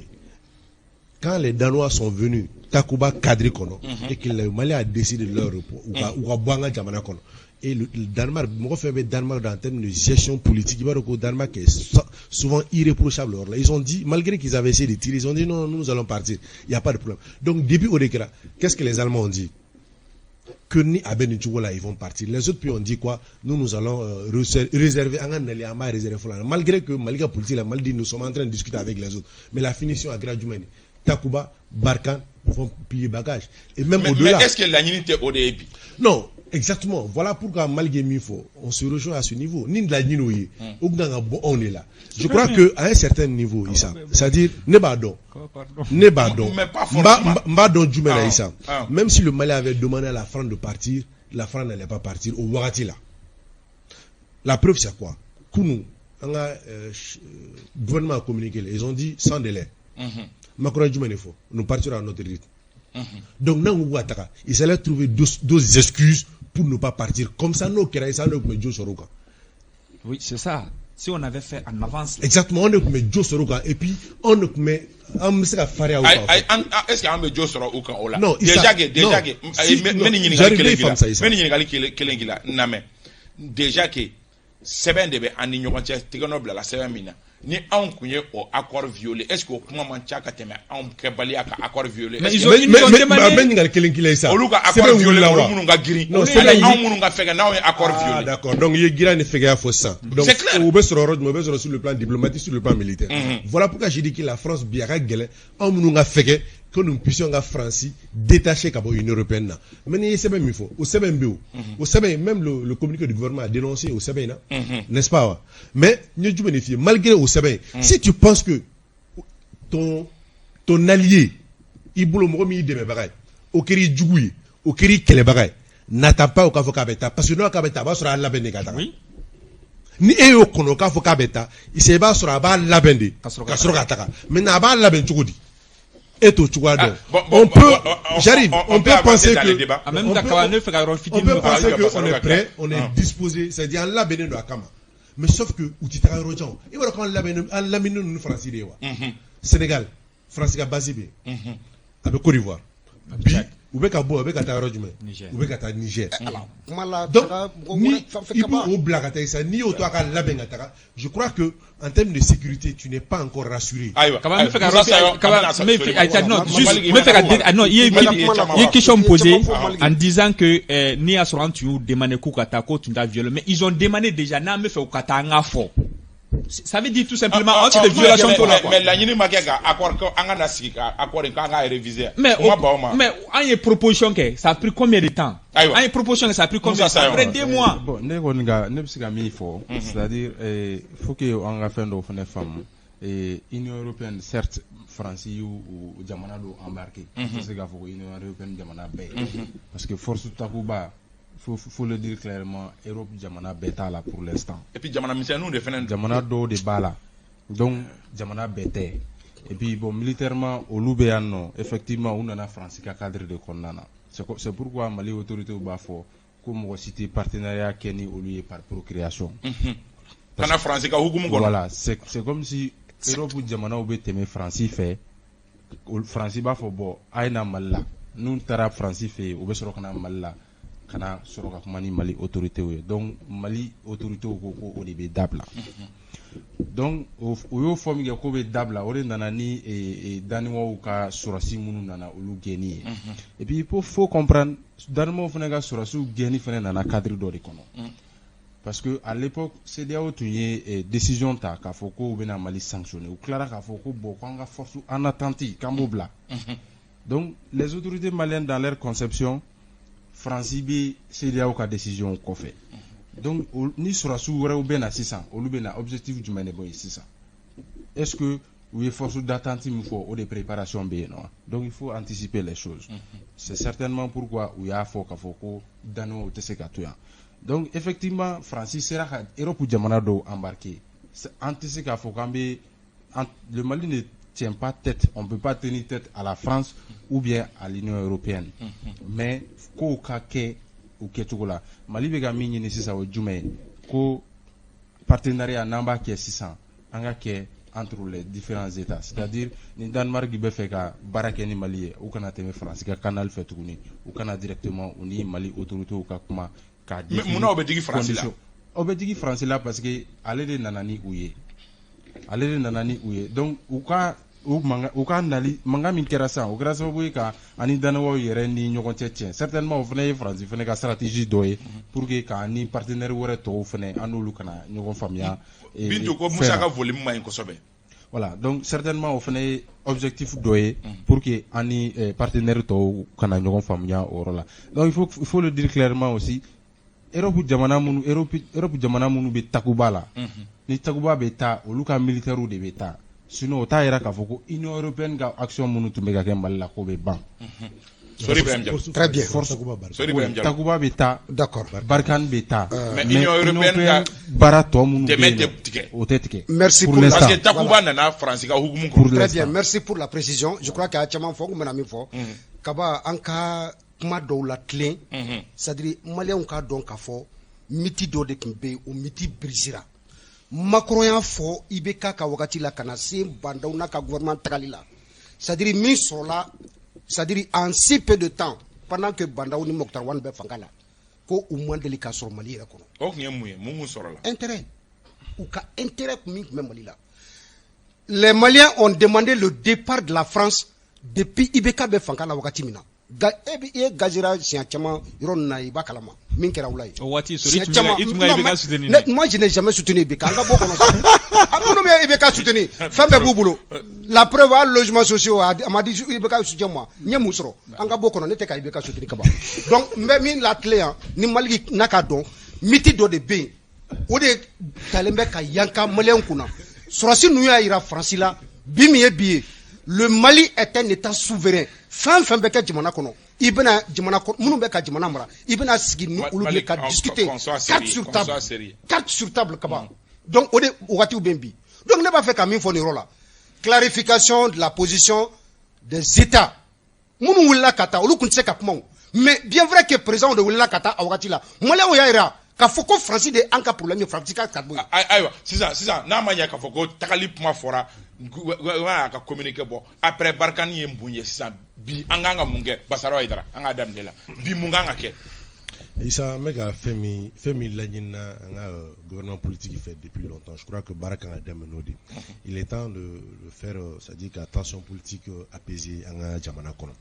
Quand les Danois sont venus, Takuba cadré kono et que le Mali a décidé de leur repos ou à Bouanga Jamana kono. Et le Danemark, moi fait Danemark en termes de gestion politique, il va le Danemark est souvent irréprochable. Ils ont dit, malgré qu'ils avaient essayé de tirer, ils ont dit non, nous allons partir. Il n'y a pas de problème. Donc, depuis Odekra, qu'est-ce que les Allemands ont dit? Que ni Aben et Tchougola, ils vont partir. Les autres pays ont dit quoi? Nous allons réserver, malgré que Malika politique, la Maldi, nous sommes en train de discuter avec les autres. Mais la finition a graduellement. Takuba, Barkan vont piller bagage. Et même au-delà. Mais est-ce que la unité au début? Non. Exactement. Voilà pourquoi malgré Mifo, on se rejoint à ce niveau. Ni de la Ninoye, on est là. Je crois que à un certain niveau, Issa, c'est-à-dire Nebadon, Mbadon Djoumena Issa. Même si le Mali avait demandé à la France de partir, la France n'allait pas partir au Ouattila. La preuve c'est quoi? Kounou, le gouvernement a communiqué, ils ont dit sans délai. Macron Djoumena faut, nous partirons à notre rythme. Donc, il s'allait trouver deux excuses pour ne pas partir. Comme ça, nous, oui, c'est ça. Si on avait fait en avance. Exactement, on met Joe Soroka et puis on met Faria. Est-ce qu'il y a un Joe Soroka? Non, déjà que, c'est bien de en ignorant Tiganoble la Sévamina. Ni un couillé au accord violé. Est-ce qu'au moment où on a accord violé? Mais ils ont demandé. Accord violé, non, c'est accord violé. D'accord. Donc, il y a une figure fausse. Donc, on peut se rendre sur le plan diplomatique, sur le plan militaire. Voilà pourquoi j'ai dit que la France, bien réglée, on nous a fait que nous puissions la France détacher de l'Union européenne. Mais c'est même il faut. Au CBMBO. Au CBM, même le communiqué du gouvernement a dénoncé au CBM, n'est-ce pas? Mais, malgré au CBM, si tu penses que ton allié, il boule au milieu de mes bagailles, au Kiri Djougui, au Kiri Kelebagaï, n'attend pas au Kafokabeta, parce que nous, Kabeta, va sur la Benegata. Oui. Ni au Kono Kafokabeta, il s'est bas sur la balle la Bende, Kasrokataka. Mais n'a pas la Benjoudi. Et tout, tu vois, on peut, j'arrive, on peut penser que, on peut penser qu'on est prêt, on est disposé, c'est-à-dire, en la Bende de Akama. Mais sauf que, où tu t'as rejoint, il va quand la Bende nous France, Sénégal, France, Basibé, avec Côte d'Ivoire. Ou bien Kabo, avec Katarojme, ou bien Katar Niger. Donc, ni au Blagataïsa, ni au Toaka Labengatara, je crois que, en termes de sécurité, tu n'es pas encore rassuré. Non, il y a une question posée en disant que ni à Soran tu demandé Koukatako, tu as violé, mais ils ont demandé déjà, n'a me fait au Katanga fort. Ça veut dire tout simplement anti de violation pour la. Mais la Nini Magega, accord révisé. Mais en y proposition que ça a pris combien de temps? En y proposition que ça a pris combien de temps? Après 2 mois. Bon, c'est-à-dire, faut que on a fait nos femmes. Et l'Union européenne, certes, France ou Jamanado embarqué. C'est ce qu'il faut l'Union européenne Jamana Bay. Parce que force Takuba. Faut le dire clairement, Europe Jamana bêta là pour l'instant. Et puis Jamana mission nous défendons. Jamana do de bala. Donc Jamana bêté. Et puis bon militairement au Loubéano, effectivement on a France qui a cadre de Kondana. C'est pourquoi Mali autorité au Bafo comme on cité partenariat Kenny au lieu par procréation. Voilà, c'est comme si Europe ou Jamana ou Bétémé France fait France Bafo bon aina Malla. n'u taara Faransi fɛ yen u bɛ sɔrɔ ka na Mali la ka na sɔrɔ ka kuma ni Mali autorités ye donc Mali autorités ko ko o de bɛ dabila donc o y'o fɔ min kɛ ko bɛ dabila o de nana ni Daniwaw ka sɔrɔsi minnu nana olu gɛnni ye et puis il faut comprendre Daniwaw fana ka sɔrɔsiw gɛnni fana nana cadre dɔ de kɔnɔ parce que à l'époque CEDEAO tun ye décision ta k'a fɔ ko u bɛna Mali sanctionner u tilara k'a fɔ ko bon k'an ka force en attente k'an b'o bila donc les autorités maliennes dans leur conception Faransi bɛ CEDEAO ka décision kɔfɛ donc ni sɔrɔsiw wɛrɛw bɛ na sisan olu bɛ na objectif jumɛn de bɔ yen sisan est-ce que u ye force d'attente min fɔ o de préparation bɛ yen nɔ donc il faut anticiper les choses c'est certainement pourquoi u y'a fɔ k'a fɔ ko Daniwaw tɛ se ka to yan donc effectivement Faransi sera ka Europe jamana dɔw embarquer an tɛ se k'a fɔ k'an bɛ le Mali ne tient pas tête on peut pas tenir tête à la France ou bien à l'Union européenne mais ko ka kɛ u kɛcogo la Mali bɛ ka min ɲini sisan o jumɛn ye ko partenariat n'an b'a kɛ sisan an ka kɛ entre les différents états c'est-à-dire ni Danemark bɛ fɛ ka baara kɛ ni Mali ye u kana tɛmɛ Faransi ka canal fɛ tuguni u kana directement u ni Mali autorités ka kuma k'a di munna o bɛ digi Faransi la o bɛ digi Faransi la parce que ale de nana ni u ye donc u ka nali mankan min kɛra sisan o kɛra sababu ye ka ani Daniwaw yɛrɛ ni ɲɔgɔn cɛ tiɲɛ certainement o fana ye Faransi fana ka stratégie dɔ ye pour que ka ni partenaire wɛrɛ tɔw fana an n'olu kana ɲɔgɔn faamuya Bintu ko Musa ka volume man ɲi kosɛbɛ voilà donc certainement o fana ye objectif dɔ ye pour que an ni partenaire tɔw kana ɲɔgɔn faamuya o yɔrɔ la donc il faut le dire clairement aussi Europe jamana minnu bɛ takuba la ni takuba bɛ taa olu ka militaires de bɛ taa sinon o t'a yira k'a fɔ ko Union européenne ka action minnu tun bɛ ka kɛ Mali la k'o bɛ ban très bien takuba bɛ taa d'accord Barkhane bɛ taa mais Union européenne ka baara tɔ minnu bɛ yen o tɛ tigɛ merci pour parce que takuba nana Faransi ka hukumu kɔnɔ très bien merci pour la précision je crois qu'il y a caman fɔ n kun bɛna min fɔ kaba an ka kuma dɔw la tilen c'est-à-dire maliyɛnw k'a dɔn k'a fɔ miti dɔ de tun bɛ yen o miti birisira Macron y'a fɔ IBK ka wagati la ka na se bandaw n'a ka gouvernement tagali la c'est-à-dire min sɔrɔla c'est-à-dire en si peu de temps pendant que bandaw ni Mokhtar Wane bɛ fanga la ko u ma deli ka sɔrɔ Mali yɛrɛ kɔnɔ o tun ye mun ye mun sɔrɔla intérêt u ka intérêt min tun bɛ Mali la les Maliens ont demandé le départ de la France depuis IBK bɛ fanga la wagati min na i ye gazira siɲɛ caman yɔrɔ ninnu na i b'a kalama min kɛra u la yen moi je n'ai jamais soutenu IBK an ka bɔ kɔnɔ minnu bɛ IBK soutenir fɛn bɛɛ b'u bolo la preuve hali logements sociaux a ma di IBK soutien ma n ye mun sɔrɔ an ka bɔ kɔnɔ ne tɛ ka IBK soutenir ka ban donc n bɛ min latilen yan ni Mali n'a ka dɔn miti dɔ de bɛ yen o de talen bɛ ka yanka maliyɛnw kunna sɔrɔsi ninnu y'a yira Faransi la bi min ye bi ye le Mali est un état souverain fɛn bɛ kɛ jamana kɔnɔ i bɛna jamana minnu bɛ ka jamana mara i bɛna sigi ni olu de ka discuter carte sur table kaba donc o de wagatiw bɛ bi donc ne b'a fɛ ka min fɔ nin yɔrɔ la clarification de la position des états minnu wulila ka taa olu tun tɛ se ka kuma o mais bien vrai que président de wulila ka taa a wagati la maliyɛnw y'a yira k'a fɔ ko Faransi de an ka problème ye Faransi ka tabou ayiwa sisan n'a ma ɲɛ k'a fɔ ko tagali kuma fɔra y'a ka communiqué bɔ après Barkhane ye mun ye sisan bi an kan ka mun kɛ Basaro Haidara an k'a daminɛ la bi mun kan ka kɛ Issa mɛ ka fɛn min laɲinina an ka gouvernement politique fait depuis longtemps je crois que baara kan ka daminɛ n'o de il est temps de faire c'est-à-dire que tension politique apaiser an ka jamana kɔnɔ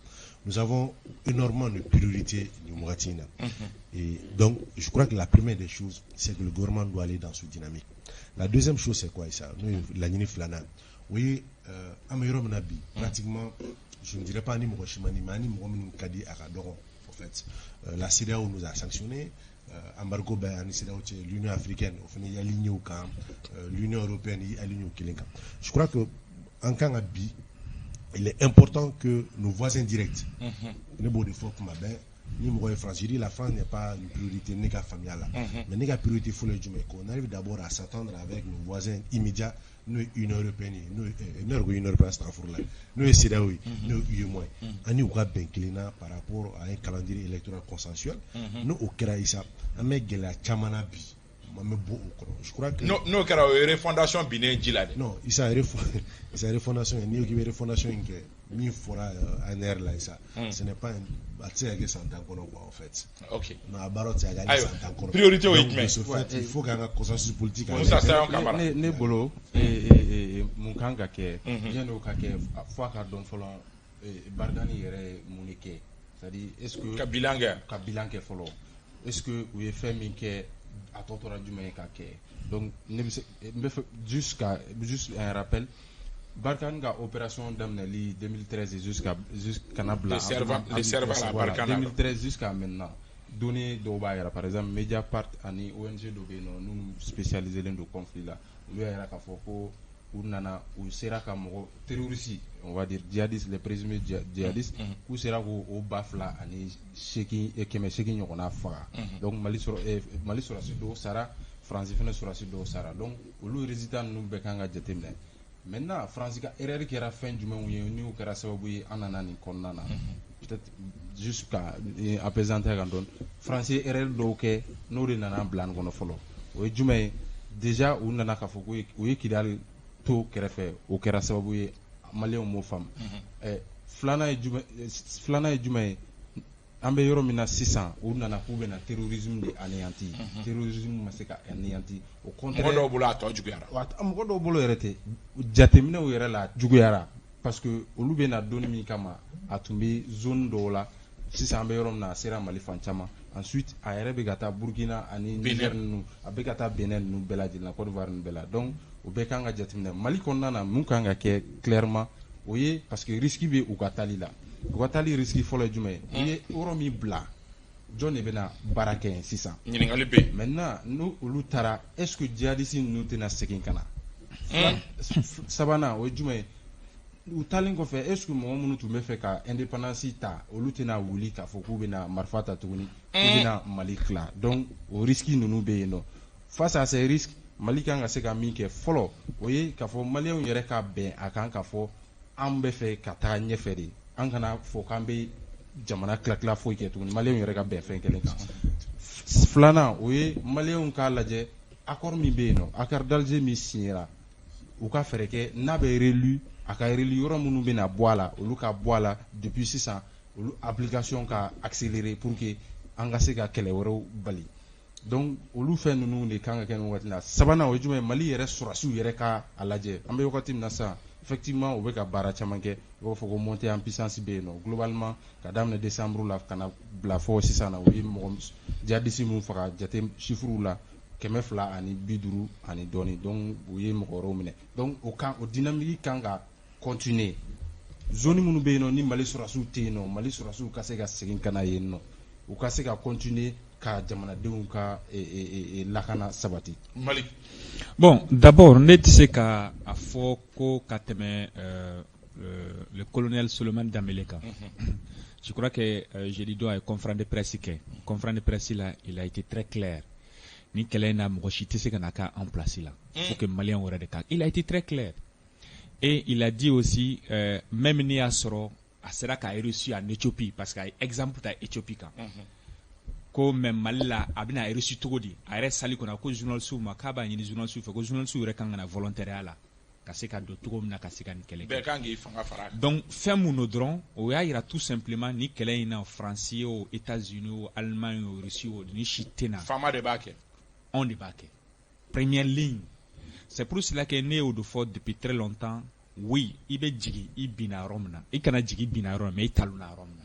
nous avons énormément de priorités nin wagati in na et donc je crois que la première des choses c'est que le gouvernement doit aller dans ce dynamique la deuxième chose c'est quoi Issa n'o ye laɲini filanan o ye an bɛ yɔrɔ min na bi pratiquement je ne dirais pas ni mɔgɔ si ma ni mais ani mɔgɔ minnu ka di a ka dɔgɔ en fait la CEDEAO nous a sanctionné embargo bɛ ani CEDEAO cɛ l'Union africaine o fana y aligné o kan l'Union européenne y aligné o kelen kan je crois que en kan ka bi il est important que nos voisins directs ne b'o de fɔ kuma bɛɛ ni mɔgɔ ye France je dis la France n'est pas une priorité ne ka faamuya la mais ne ka priorité fɔlɔ ye jumɛn qu'on arrive d'abord à s'entendre avec nos voisins immédiats n'o ye Union européenne ye n'o ye Union européenne astafurla n'o ye CEDEAO ye n'o ye UEMOA ye ani u ka bɛn kelen na par rapport à un calendrier électoral consensuel n'o kɛra Issa an bɛ gɛlɛya caman na bi je crois que non car refondation bine jila de non isa refondation ni qui refondation que mi fora en air là ça ce n'est pas un bâtiment que s'entend quoi en fait. OK na barot ya gagner s'entend priorité au hikme il faut qu'il y ait un consensus politique ça c'est un camarade ne bolo et mun kan ka kɛ bien o ka kɛ fo ka dɔn fɔlɔ Bargani yɛrɛ mun de kɛ c'est-à-dire est-ce que ka bilan kɛ fɔlɔ est-ce que u ye fɛn min kɛ a tɔ tora jumɛn ye ka kɛ donc ne bɛ se n bɛ fɛ juste un rappel Barkhane ka opération daminɛli 2013 jusqu'à na bila les servants la Barkhane 2013 jusqu'à maintenant données dɔw b'a yɛrɛ par exemple Mediapart ani ONG dɔ bɛ yen nɔ n'u spécialisé len don conflit la olu y'a yɛrɛ k'a fɔ ko u nana u sera ka mɔgɔ terroriste on va dire djihadistes les présumés djihadistes k'u sera k'o 2,8 ani 800 ɲɔgɔnna faga donc Mali sɔrɔdasi dɔw sara France fana sɔrɔdasi dɔw sara donc olu résultat ninnu bɛɛ kan ka jateminɛ maintenant France ka erreur kɛra fɛn jumɛnw ye n'u kɛra sababu ye an nana nin kɔnɔna na peut-être juste ka apaisanter kan dɔɔni France ye erreur dɔw kɛ n'o de nana bila nin kɔnɔ fɔlɔ o ye jumɛn ye déjà u nana k'a fɔ ko u ye Kidali to kɛrɛfɛ o kɛra sababu ye maliyɛnw m'o faamu filanan ye jumɛn ye an bɛ yɔrɔ min na sisan u nana k'u bɛna terrorisme de anéanti terrorisme ma se ka anéanti au contraire mɔgɔ dɔw bolo a tɔ juguyara mɔgɔ dɔw bolo yɛrɛ tɛ jateminɛw yɛrɛ la juguyara parce que olu bɛna donni min kama a tun bɛ zone dɔw la sisan an bɛ yɔrɔ min na a sera Mali fan caman ensuite a yɛrɛ bɛ ka taa Burkina ani Niger ninnu a bɛ ka taa Benin ninnu bɛɛ lajɛlen na Côte d'Ivoire ninnu bɛɛ la donc o bɛɛ kan ka jateminɛ Mali kɔnɔna na mun kan ka kɛ clairement o ye parce que risque bɛ u ka taali la u ka taali risque fɔlɔ ye jumɛn ye u ye yɔrɔ min bila jɔn de bɛna baara kɛ yen sisan ɲininkali bɛ maintenant n'u olu taara est ce que djihadistes ninnu tɛna segin ka na sabanan o ye jumɛn ye u taalen kɔfɛ est ce que mɔgɔ minnu tun bɛ fɛ ka indépendance ta olu tɛna wuli k'a fɔ k'u bɛna marifa ta tuguni k'u bɛna Mali tila donc o risque ninnu bɛ yen nɔ face à ces risques Mali kan ka se ka min kɛ fɔlɔ o ye k'a fɔ maliyɛnw yɛrɛ ka bɛn a kan k'a fɔ an bɛ fɛ ka taga ɲɛfɛ de an kana fɔ k'an bɛ jamana tila foyi kɛ tuguni maliyɛnw yɛrɛ ka bɛn fɛn kelen kan filanan o ye maliyɛnw k'a lajɛ accord min bɛ yen nɔ accord d'Alger min signera u ka fɛɛrɛ kɛ n'a bɛ réélu a ka réélu yɔrɔ minnu bɛna bɔ a la olu ka bɔ a la depuis sisan olu application ka accélérer pour que an ka se ka kɛlɛ wɛrɛw bali donc olu fɛn ninnu de kan ka kɛ nin waati la sabanan o ye jumɛn ye Mali yɛrɛ sɔrɔdasiw yɛrɛ ka a lajɛ an bɛ wagati min na sisan effectivement u bɛ ka baara caman kɛ u b'a fɔ ko montée en puissance bɛ yen nɔ globalement ka daminɛ décembre la ka na bila fɔ sisan na u ye mɔgɔ djihadistes minnu faga jate chiffres la 250 ani dɔɔni donc u ye mɔgɔ wɛrɛw minɛ donc o dynamique kan ka continuer zone minnu bɛ yen nɔ ni Mali sɔrɔdasiw tɛ yen nɔ Mali sɔrɔdasiw ka se ka segin ka na yen nɔ u ka se ka continuer ka jamanadenw ka lakana sabati. Mali. Bon, d'abord, ne tɛ se ka a fɔ ko ka tɛmɛ le colonel Solomon Dambélé kan. Je crois que jeudi don a ye conférence de presse kɛ. Conférence de presse là, il a été très clair. Ni kɛlɛ in na mɔgɔ si tɛ se ka na k'a en place la. Faut que maliyɛn wɛrɛ de ka. Il a été très clair. Et il a dit aussi, même n'i y'a sɔrɔ a sera k'a reçu en Éthiopie parce que a ye exemple ta Éthiopie kan. Ko mɛ Mali la a bɛna reçu cogo di a yɛrɛ sali kɔnɔ ko journaliste ma k'a b'a ɲini journaliste fɛ ko journaliste yɛrɛ kan ka na volontariat la ka se ka don cogo min na ka se ka nin kɛlɛ kɛ. Bɛɛ kan k'i fanga fara. Donc fɛn mun no dɔrɔn o y'a yira tout simplement ni kɛlɛ in na France ye o États-Unis o Allemagne o Russie o ni si tɛ na. Faama de b'a kɛ. On de b'a kɛ. Première ligne. C'est pour cela que ne y'o de fɔ depuis très longtemps. Oui, i bɛ jigin i binna yɔrɔ min na i kana jigin binna yɔrɔ min mais i talonna yɔrɔ min na.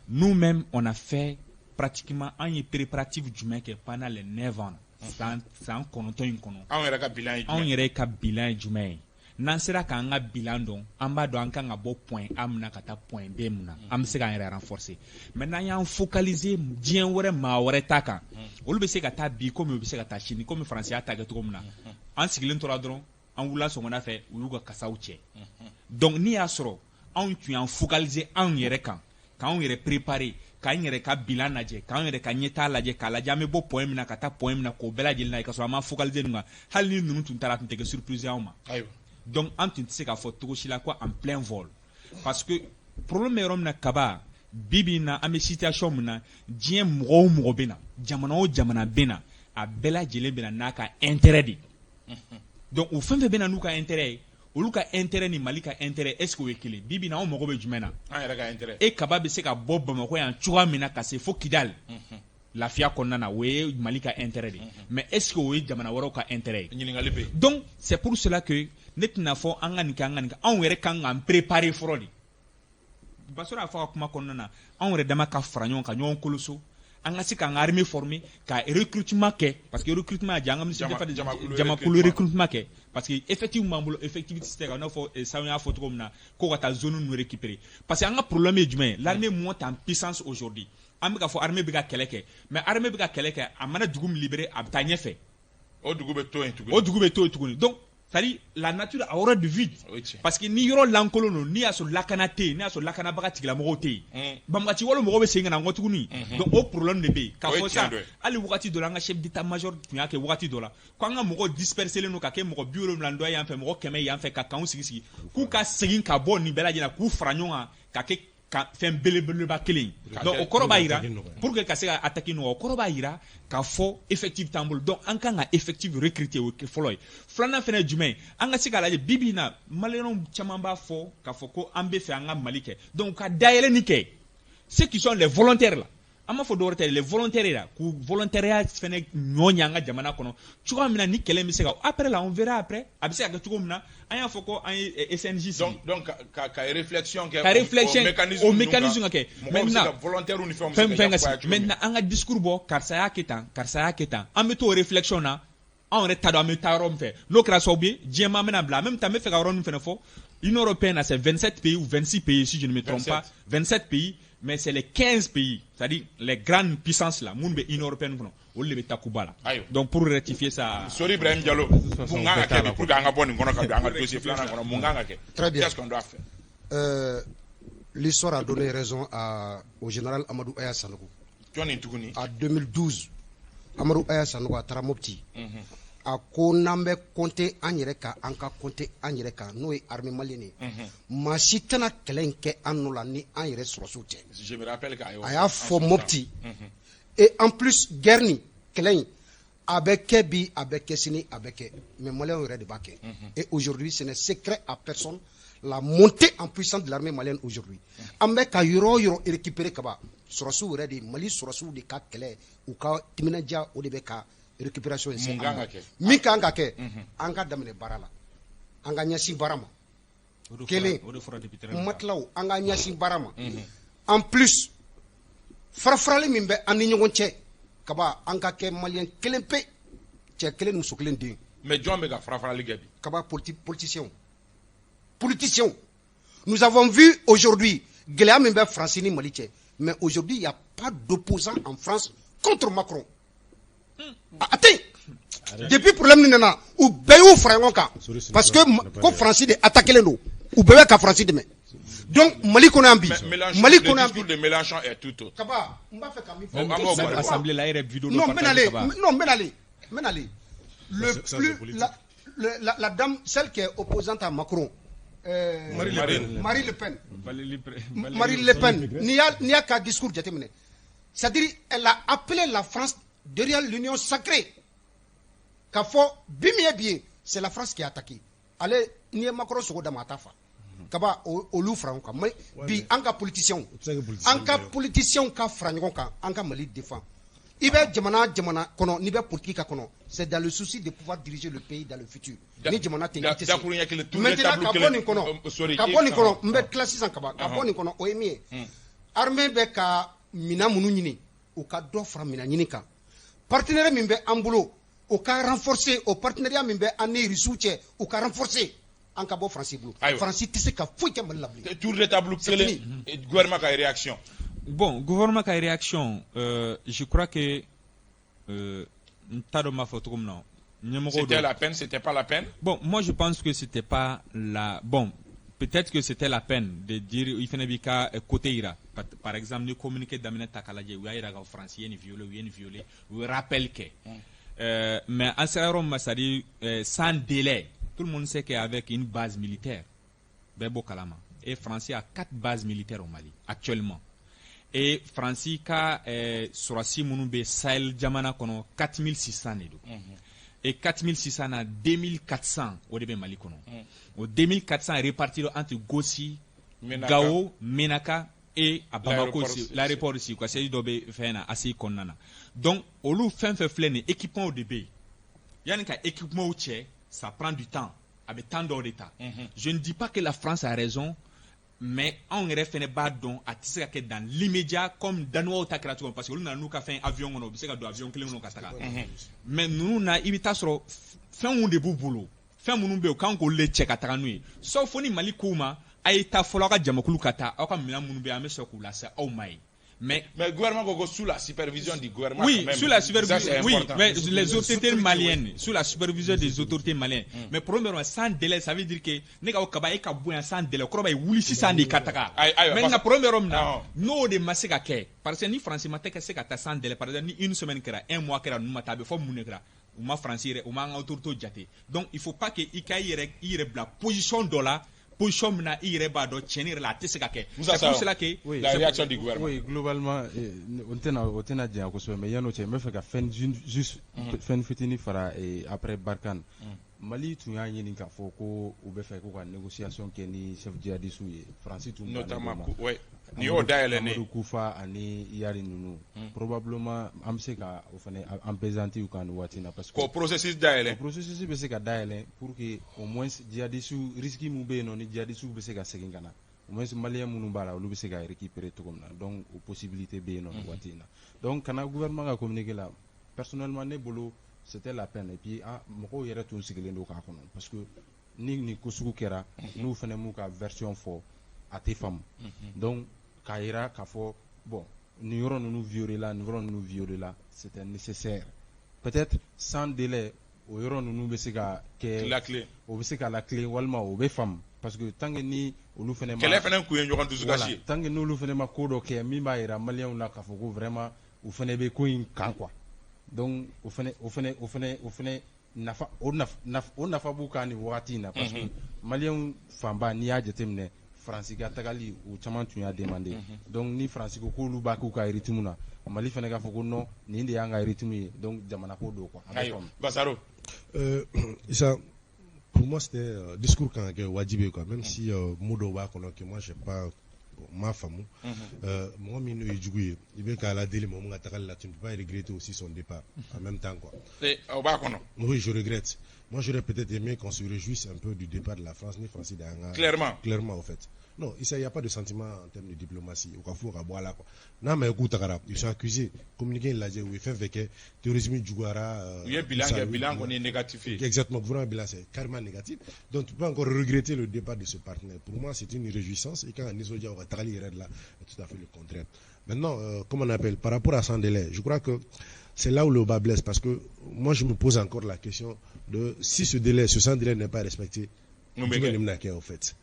Nous-mêmes on a fait pratiquement an ye préparatif jumɛn kɛ pendant les 9 ans san 9 in kɔnɔ. Anw yɛrɛ ka bilan ye jumɛn? Anw yɛrɛ ka bilan ye jumɛn ye? N'an sera k'an ka bilan dɔn an b'a dɔn an kan ka bɔ point A min na ka taa point B min na an bɛ se k'an yɛrɛ renforcer mais n'an y'an focaliser diɲɛ wɛrɛ maa wɛrɛ ta kan olu bɛ se ka taa bi komi u bɛ se ka taa sini komi faransi y'a ta kɛ cogo min na an sigilen tora dɔrɔn an wulila sɔgɔmada fɛ u y'u ka kasaw cɛ donc n'i y'a sɔrɔ anw tun y'an focaliser anw yɛrɛ kan k'anw yɛrɛ préparer k'an yɛrɛ ka bilan lajɛ k'an yɛrɛ ka ɲɛtaa lajɛ k'a lajɛ an bɛ bɔ point min na ka taa point min na k'o bɛɛ lajɛlen na ka sɔrɔ an ma focaliser nin kan hali ni ninnu tun taara a tun tɛ kɛ surprise y'anw ma. Donc an tun tɛ se k'a fɔ cogo si la ko en plein vol parce que problème bɛ yɔrɔ min na kaba bi bi in na an bɛ situation min na diɲɛ mɔgɔ o mɔgɔ bɛ na jamana o jamana bɛ na a bɛɛ lajɛlen bɛna n'a ka intérêt de donc o fɛn fɛn bɛna n'u ka intérêt ye olu ka intérêt ni Mali ka intérêt est ce que o ye kelen bi bi na anw mago bɛ jumɛn na an yɛrɛ ka intérêt e kaba bɛ se ka bɔ Bamakɔ yan cogoya min na ka se fo Kidal lafiya kɔnɔna na o ye Mali ka intérêt de mais est ce que o ye jamana wɛrɛw ka intérêt ye ɲininkali bɛ yen donc c'est pour cela que ne tɛna fɔ an ka nin kɛ an ka nin kɛ anw yɛrɛ kan k'an préparer fɔlɔ de Basɔrɔ y'a fɔ a ka kuma kɔnɔna na anw yɛrɛ dama ka fara ɲɔgɔn kan ɲɔgɔn koloso an ka se k'an ka armée former ka recrutement kɛ parce que recrutement a diya an ka ministre jamakulu recrutement kɛ parce que effectif b'an bolo effectivité tɛ ka n'a fɔ Sanu y'a fɔ cogo min na ko ka taa zone ninnu récupérer parce que an ka problème ye jumɛn ye l'armée monte en puissance aujourd'hui an bɛ ka fɔ armée bɛ ka kɛlɛ kɛ mais armée bɛ ka kɛlɛ kɛ a mana dugu min libérer a bɛ taa ɲɛfɛ o dugu bɛ to yen tuguni donc c'est-à-dire la nature a horreur de vide parce que ni yɔrɔ lankolon don ni y'a sɔrɔ lakana tɛ yen ni y'a sɔrɔ lakanabaga tigilamɔgɔw tɛ yen banbagaci wale mɔgɔw bɛ segin ka na nkɔ tuguni donc o problème de bɛ yen k'a fɔ sa hali wagati dɔ la an ka chef d'état major tun y'a kɛ wagati dɔ la ko an ka mɔgɔw disperselen don ka kɛ mɔgɔ 70 dɔ yan fɛ mɔgɔ 100 yan fɛ ka kanw sigi k'u ka segin ka bɔ nin bɛɛ lajɛlen k'u fara ɲɔgɔn kan ka kɛ fɛn belebeleba kelen donc o kɔrɔ b'a jira pour que ka se ka attaquer nɔgɔ o kɔrɔ b'a jira k'a fɔ effectif t'an bolo donc an kan ka effectif recruter o fɔlɔ ye filanan fɛnɛ ye jumɛn an ka se k'a lajɛ bibi in na maliyɛnw caman b'a fɔ k'a fɔ ko an bɛ fɛ an ka Mali kɛ donc ka dayɛlɛnni kɛ ceux qui sont les volontaires là an b'a fɔ dɔwɛrɛ tɛ les volontaires là k'u volontariat fɛnɛ ɲɔ ɲɛ an ka jamana kɔnɔ cogoya min na ni kɛlɛ bɛ se ka après là on verra après a bɛ se ka kɛ cogo min na an y'a fɔ ko an ye SNJ sigi donc ka réflexion kɛ o mécanisme ka kɛ maintenant volontaire ni fɛn ka sigi maintenant an ka discours bɔ karisa y'a kɛ tan an bɛ to o réflexion na anw yɛrɛ t'a dɔn an bɛ taa yɔrɔ min fɛ n'o kɛra sababu ye diɲɛmaa bɛna bila en même temps n bɛ fɛ ka yɔrɔ min fɛnɛ fɔ Union européenne c'est 27 pays ou 26 pays si je ne me trompe pas 27 pays mais c'est les 15 pays, c'est-à-dire les grandes puissances là, moun be Union européenne kono, o le be takuba là. Donc pour rectifier ça. Sorry Ibrahim Diallo, munga ke pour nga boni kono ka nga dossier flana kono munga ke. Très bien. Qu'est-ce qu'on doit faire? L'histoire a donné raison au général Amadou Aya Sanogo. En 2012, Amadou Aya Sanogo a Taramopti. A ko n'an bɛ compter an yɛrɛ kan an ka compter an yɛrɛ kan n'o ye armée malienne ye maa si tɛna kɛlɛ in kɛ an nɔ la ni an yɛrɛ sɔrɔsiw tɛ a y'a fɔ Mopti et en plus guerre nin kɛlɛ in a bɛ kɛ bi a bɛ kɛ sini a bɛ kɛ mais maliyɛnw yɛrɛ de b'a kɛ et aujourd'hui ce n'est secret à personne la montée en puissance de l'armée malienne aujourd'hui an bɛ ka yɔrɔ o yɔrɔ récupérer kaban sɔrɔsiw yɛrɛ de Mali sɔrɔsiw de ka kɛlɛ u ka timinadiya o de bɛ ka récupération est min kan ka kɛ an ka daminɛ baara la an ka ɲɛsin baara ma kelen matlaw an ka ɲɛsin baara ma en plus farafarali min bɛ an ni ɲɔgɔn cɛ kaba an ka kɛ maliyɛn kelen pe cɛ kelen ni muso kelen den mais jɔn bɛ ka farafarali kɛ bi kaba politiciens nous avons vu aujourd'hui gɛlɛya min bɛ France ni Mali cɛ mais aujourd'hui il y a pas d'opposant en France contre Macron. Attends, depuis problème nana u bɛɛ y'u fara ɲɔgɔn kan parce que ko Faransi de attaqué len do u bɛɛ bɛ ka Faransi dɛmɛ donc Mali kɔnɔ yan bi Mali kɔnɔ yan bi de Mélenchon est tout autre kaba n b'a fɛ ka min fɔ assemblée la yɛrɛ vidéo non n bɛna ale le plus la dame celle qui est opposante à Macron Marie Le Pen n'i y'a ka discours jateminɛ c'est-à-dire elle a appelé la France derrière l'union sacrée k'a fɔ bi min ye bi ye c'est la France qui a attaqué ale n'i ye Macron sogo dama a t'a fa kaba olu fara ɲɔgɔn kan mais bi an ka politiciens ka fara ɲɔgɔn kan an ka Mali défend i bɛ jamana kɔnɔ n'i bɛ politique ka kɔnɔ c'est dans le souci de pouvoir diriger le pays dans le futur ni jamana tɛ ɲɛ tɛ se maintenant ka bɔ nin kɔnɔ n bɛ tila sisan kaba ka bɔ nin kɔnɔ o ye min ye armée bɛ ka minɛn minnu ɲini u ka dɔ fara minɛn ɲini kan partenaire min bɛ an bolo o ka renforcer o partenariat min bɛ an ni Russiw cɛ o ka renforcer an ka bɔ Faransi bolo Faransi tɛ se ka foyi kɛ Mali la bilen tour de table kelen gouvernement ka réaction bon gouvernement ka réaction je crois que n t'a dɔn n b'a fɔ cogo min na c'était la peine c'était pas la peine bon moi je pense que c'était pas la bon peut-être que c'était la peine de dire il fallait b'i ka côté yira par exemple ni communiqué daminɛ ta k'a lajɛ u y'a yira ka Faransi ye nin violé u ye rappel kɛ mais an sera yɔrɔ min ma c'est-à-dire sans délai tout le monde sait qu'avec une base militaire bɛɛ b'o kalama et Faransi a 4 bases militaires au Mali actuellement et Franci ka surasi minnu bɛ Sahel jamana kɔnɔ 4600 de don. Et 4600 na 2400 o de bɛ Mali kɔnɔ. O 2400 répartis entre Gossi, Gao, Menaka et à Bamako aussi, l'aéroport ici quoi, c'est dɔ bɛ fɛn na assez kɔnɔna na. Donc olu fɛn fɛn filɛ nin équipement de bɛ yen. Yani ka équipement cɛ, ça prend du temps. Avec tant d'or d'État. Je ne dis pas que la France a raison, mais on refait bas don à tisser que dans l'immédiat comme Danois au Takaratou parce que nous n'avons qu'à faire un avion on observe que avion clé on kataka. Mais nous na ibita soro fin on de boulot. Fin mon be quand on le check ataka nous. Sauf on Mali Kouma aita foloka jamakulu kata aka milan mun be ame sokula sa au mai. Mais le gouvernement Gogo sous la supervision du gouvernement. Oui, même. Sous la supervision. Oui, mais sous les autorités maliennes, sous la supervision des autorités maliennes. Mais premièrement, sans délai, ça veut dire que n'est qu'au Kabaï Kabouya sans délai, Kroba Wouli si sans des kataka. Mais la première homme là, non de Maseka Ke, parce que ni français matin que c'est qu'à sans délai, par exemple, ni une semaine que un mois que nous matabe, faut mounekra. Ou ma français, ou ma autorité jate. Donc il faut pas que Ikaïre la position de là. Position na ireba do chenir la tisekake. C'est pour cela que la réaction du gouvernement. Oui, globalement on tena dia ko so mais yano che me fait ka fen juste fen fitini fara et après Barkhane. Mali tu ya yini ka fo ko u be fait ko ka négociation ke ni chef djihadiste ye France tout notamment oui ni o daele ne Kufa ani yari nunu probablement am se ka o fane en pesanti ou kan watina parce que ko processus daele processus be se ka daele pour que au moins djihadiste risque mu be non ni djihadiste be se ka segin kana au moins malien munu bala lu be se ka récupérer tout comme ça donc aux possibilités be non watina donc kana gouvernement a communiqué là personnellement ne bolo c'était la peine et puis moko yere tun sigilen do ka kono parce que ni kusuku kera nous fane mu ka version fo ate fam donc kaira ka fo bon nous aurons nous violer là c'était nécessaire peut-être sans délai au aurons nous besika que la clé au besika la clé walma au be fam parce que tant que ni olu fane ma kele fane ku yen jokan tusukashi tant que nous olu fane ma kodo ke mi ba ira malien na ka fo ko vraiment ou fane be ko in kan quoi. Donc au fane nafa bukani watina parce que malien famba ni a jetemne France ga tagali ou chaman tu a demandé donc ni France ko lu ba ku ka rythme Mali fane ga foko non ni ndi anga rythme donc jamana ko do quoi. Basaro ça pour moi c'était discours quand wajibé quoi même si modo ba kono que moi j'ai pas ma femme moi minu yjuguye ibe ka la délai mo nga takal la tu ne peux pas regretter aussi son départ en même temps quoi oui je regrette moi j'aurais peut-être aimé qu'on se réjouisse un peu du départ de la France ni France d'anga clairement en fait non il n'y a pas de sentiment en termes de diplomatie au kafu ka boala quoi na mais écoute takara ils sont accusés communiquer la j'ai fait avec terrorisme djugara il bilan on est négatif exactement vraiment bilan c'est carrément négatif donc tu peux encore regretter le départ de ce partenaire pour moi c'est une réjouissance et quand Nisodia va taler là c'est tout à fait le contraire maintenant comme on appelle par rapport à sans délai je crois que c'est là où le bas blesse parce que moi je me pose encore la question de si ce sans délai n'est pas respecté en fait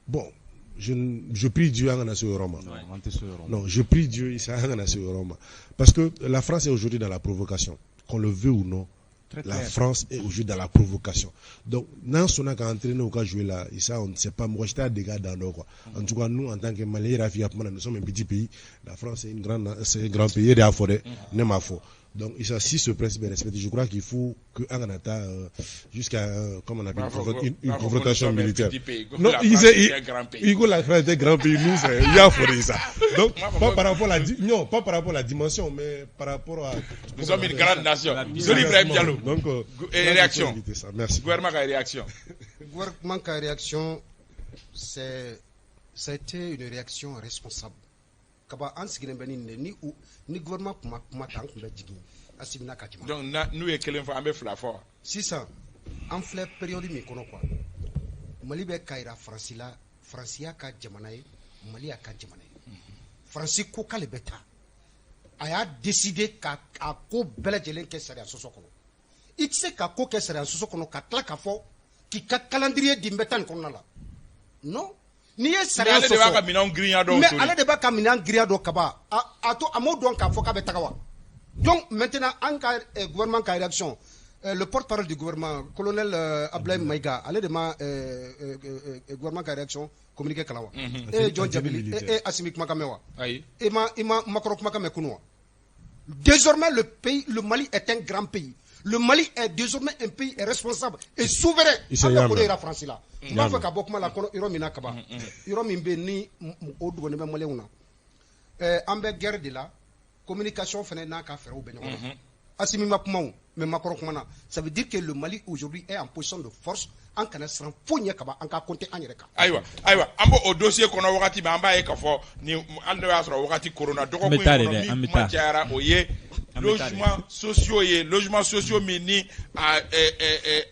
bon je prie Dieu à non je prie Dieu parce que la France est aujourd'hui dans la provocation qu'on le veut ou non. La France est aujourd'hui dans la provocation. Donc, dans son cas entraîné au cas jouer là, et ça on ne sait pas, moi j'étais à des gars dans quoi. En tout cas, nous en tant que Maliens, nous sommes un petit pays. La France est un grand pays, il y a forêt, n'est pas faux. Donc, si ce principe est respecté, je crois qu'il faut qu'un État jusqu'à, comme on appelle, une confrontation militaire. Non, il faut la France est un grand pays, nous, il y a forêt ça. Donc, pas par rapport à la dimension, mais par rapport à. Nous sommes une grande nation. Ibrahim Diallo. Donc, réaction. Merci. Gouvernement a réaction. Gouvernement a réaction, ça a été une réaction responsable. Kaba ansigine benine ni gouvernement kuma tank be jigi asibina katima donc nous et kelen fa ambe flafort 600 en fleur période mi kono quoi Mali be kaira Francia ka jamana yi Mali ka jamana yi France ko kale beta aya décidé ka ko belajelen ke sariya soso kono itse ka ko ke sariya soso kono ka tla ka fo ki ka calendrier di mbetan kono la non ni ye sariya soso mais ale de ba ka minan griya do kaba a to amo don ka fo ka be tagawa donc maintenant en ka gouvernement ka réaction le porte-parole du gouvernement, colonel Ablaye Maïga, allez demain gouvernement qui a réaction communiqué Kalawa. Et John Djabili et Assimik Makamewa. Et Makorok Makamekounoua. Désormais, le Mali est un grand pays. Le Mali est désormais un pays responsable et souverain. Il y a France là. Il y a une guerre de la communication n'a qu'à faire au Bénin. Ça veut dire que le Mali aujourd'hui est en position de force en connaissant Fogné Kaba en cas compter en Yereka. Aïwa, ambo au dossier qu'on a wakati bamba et kafo ni ando ya sura wakati corona doko ko ni matiara oye logements sociaux mini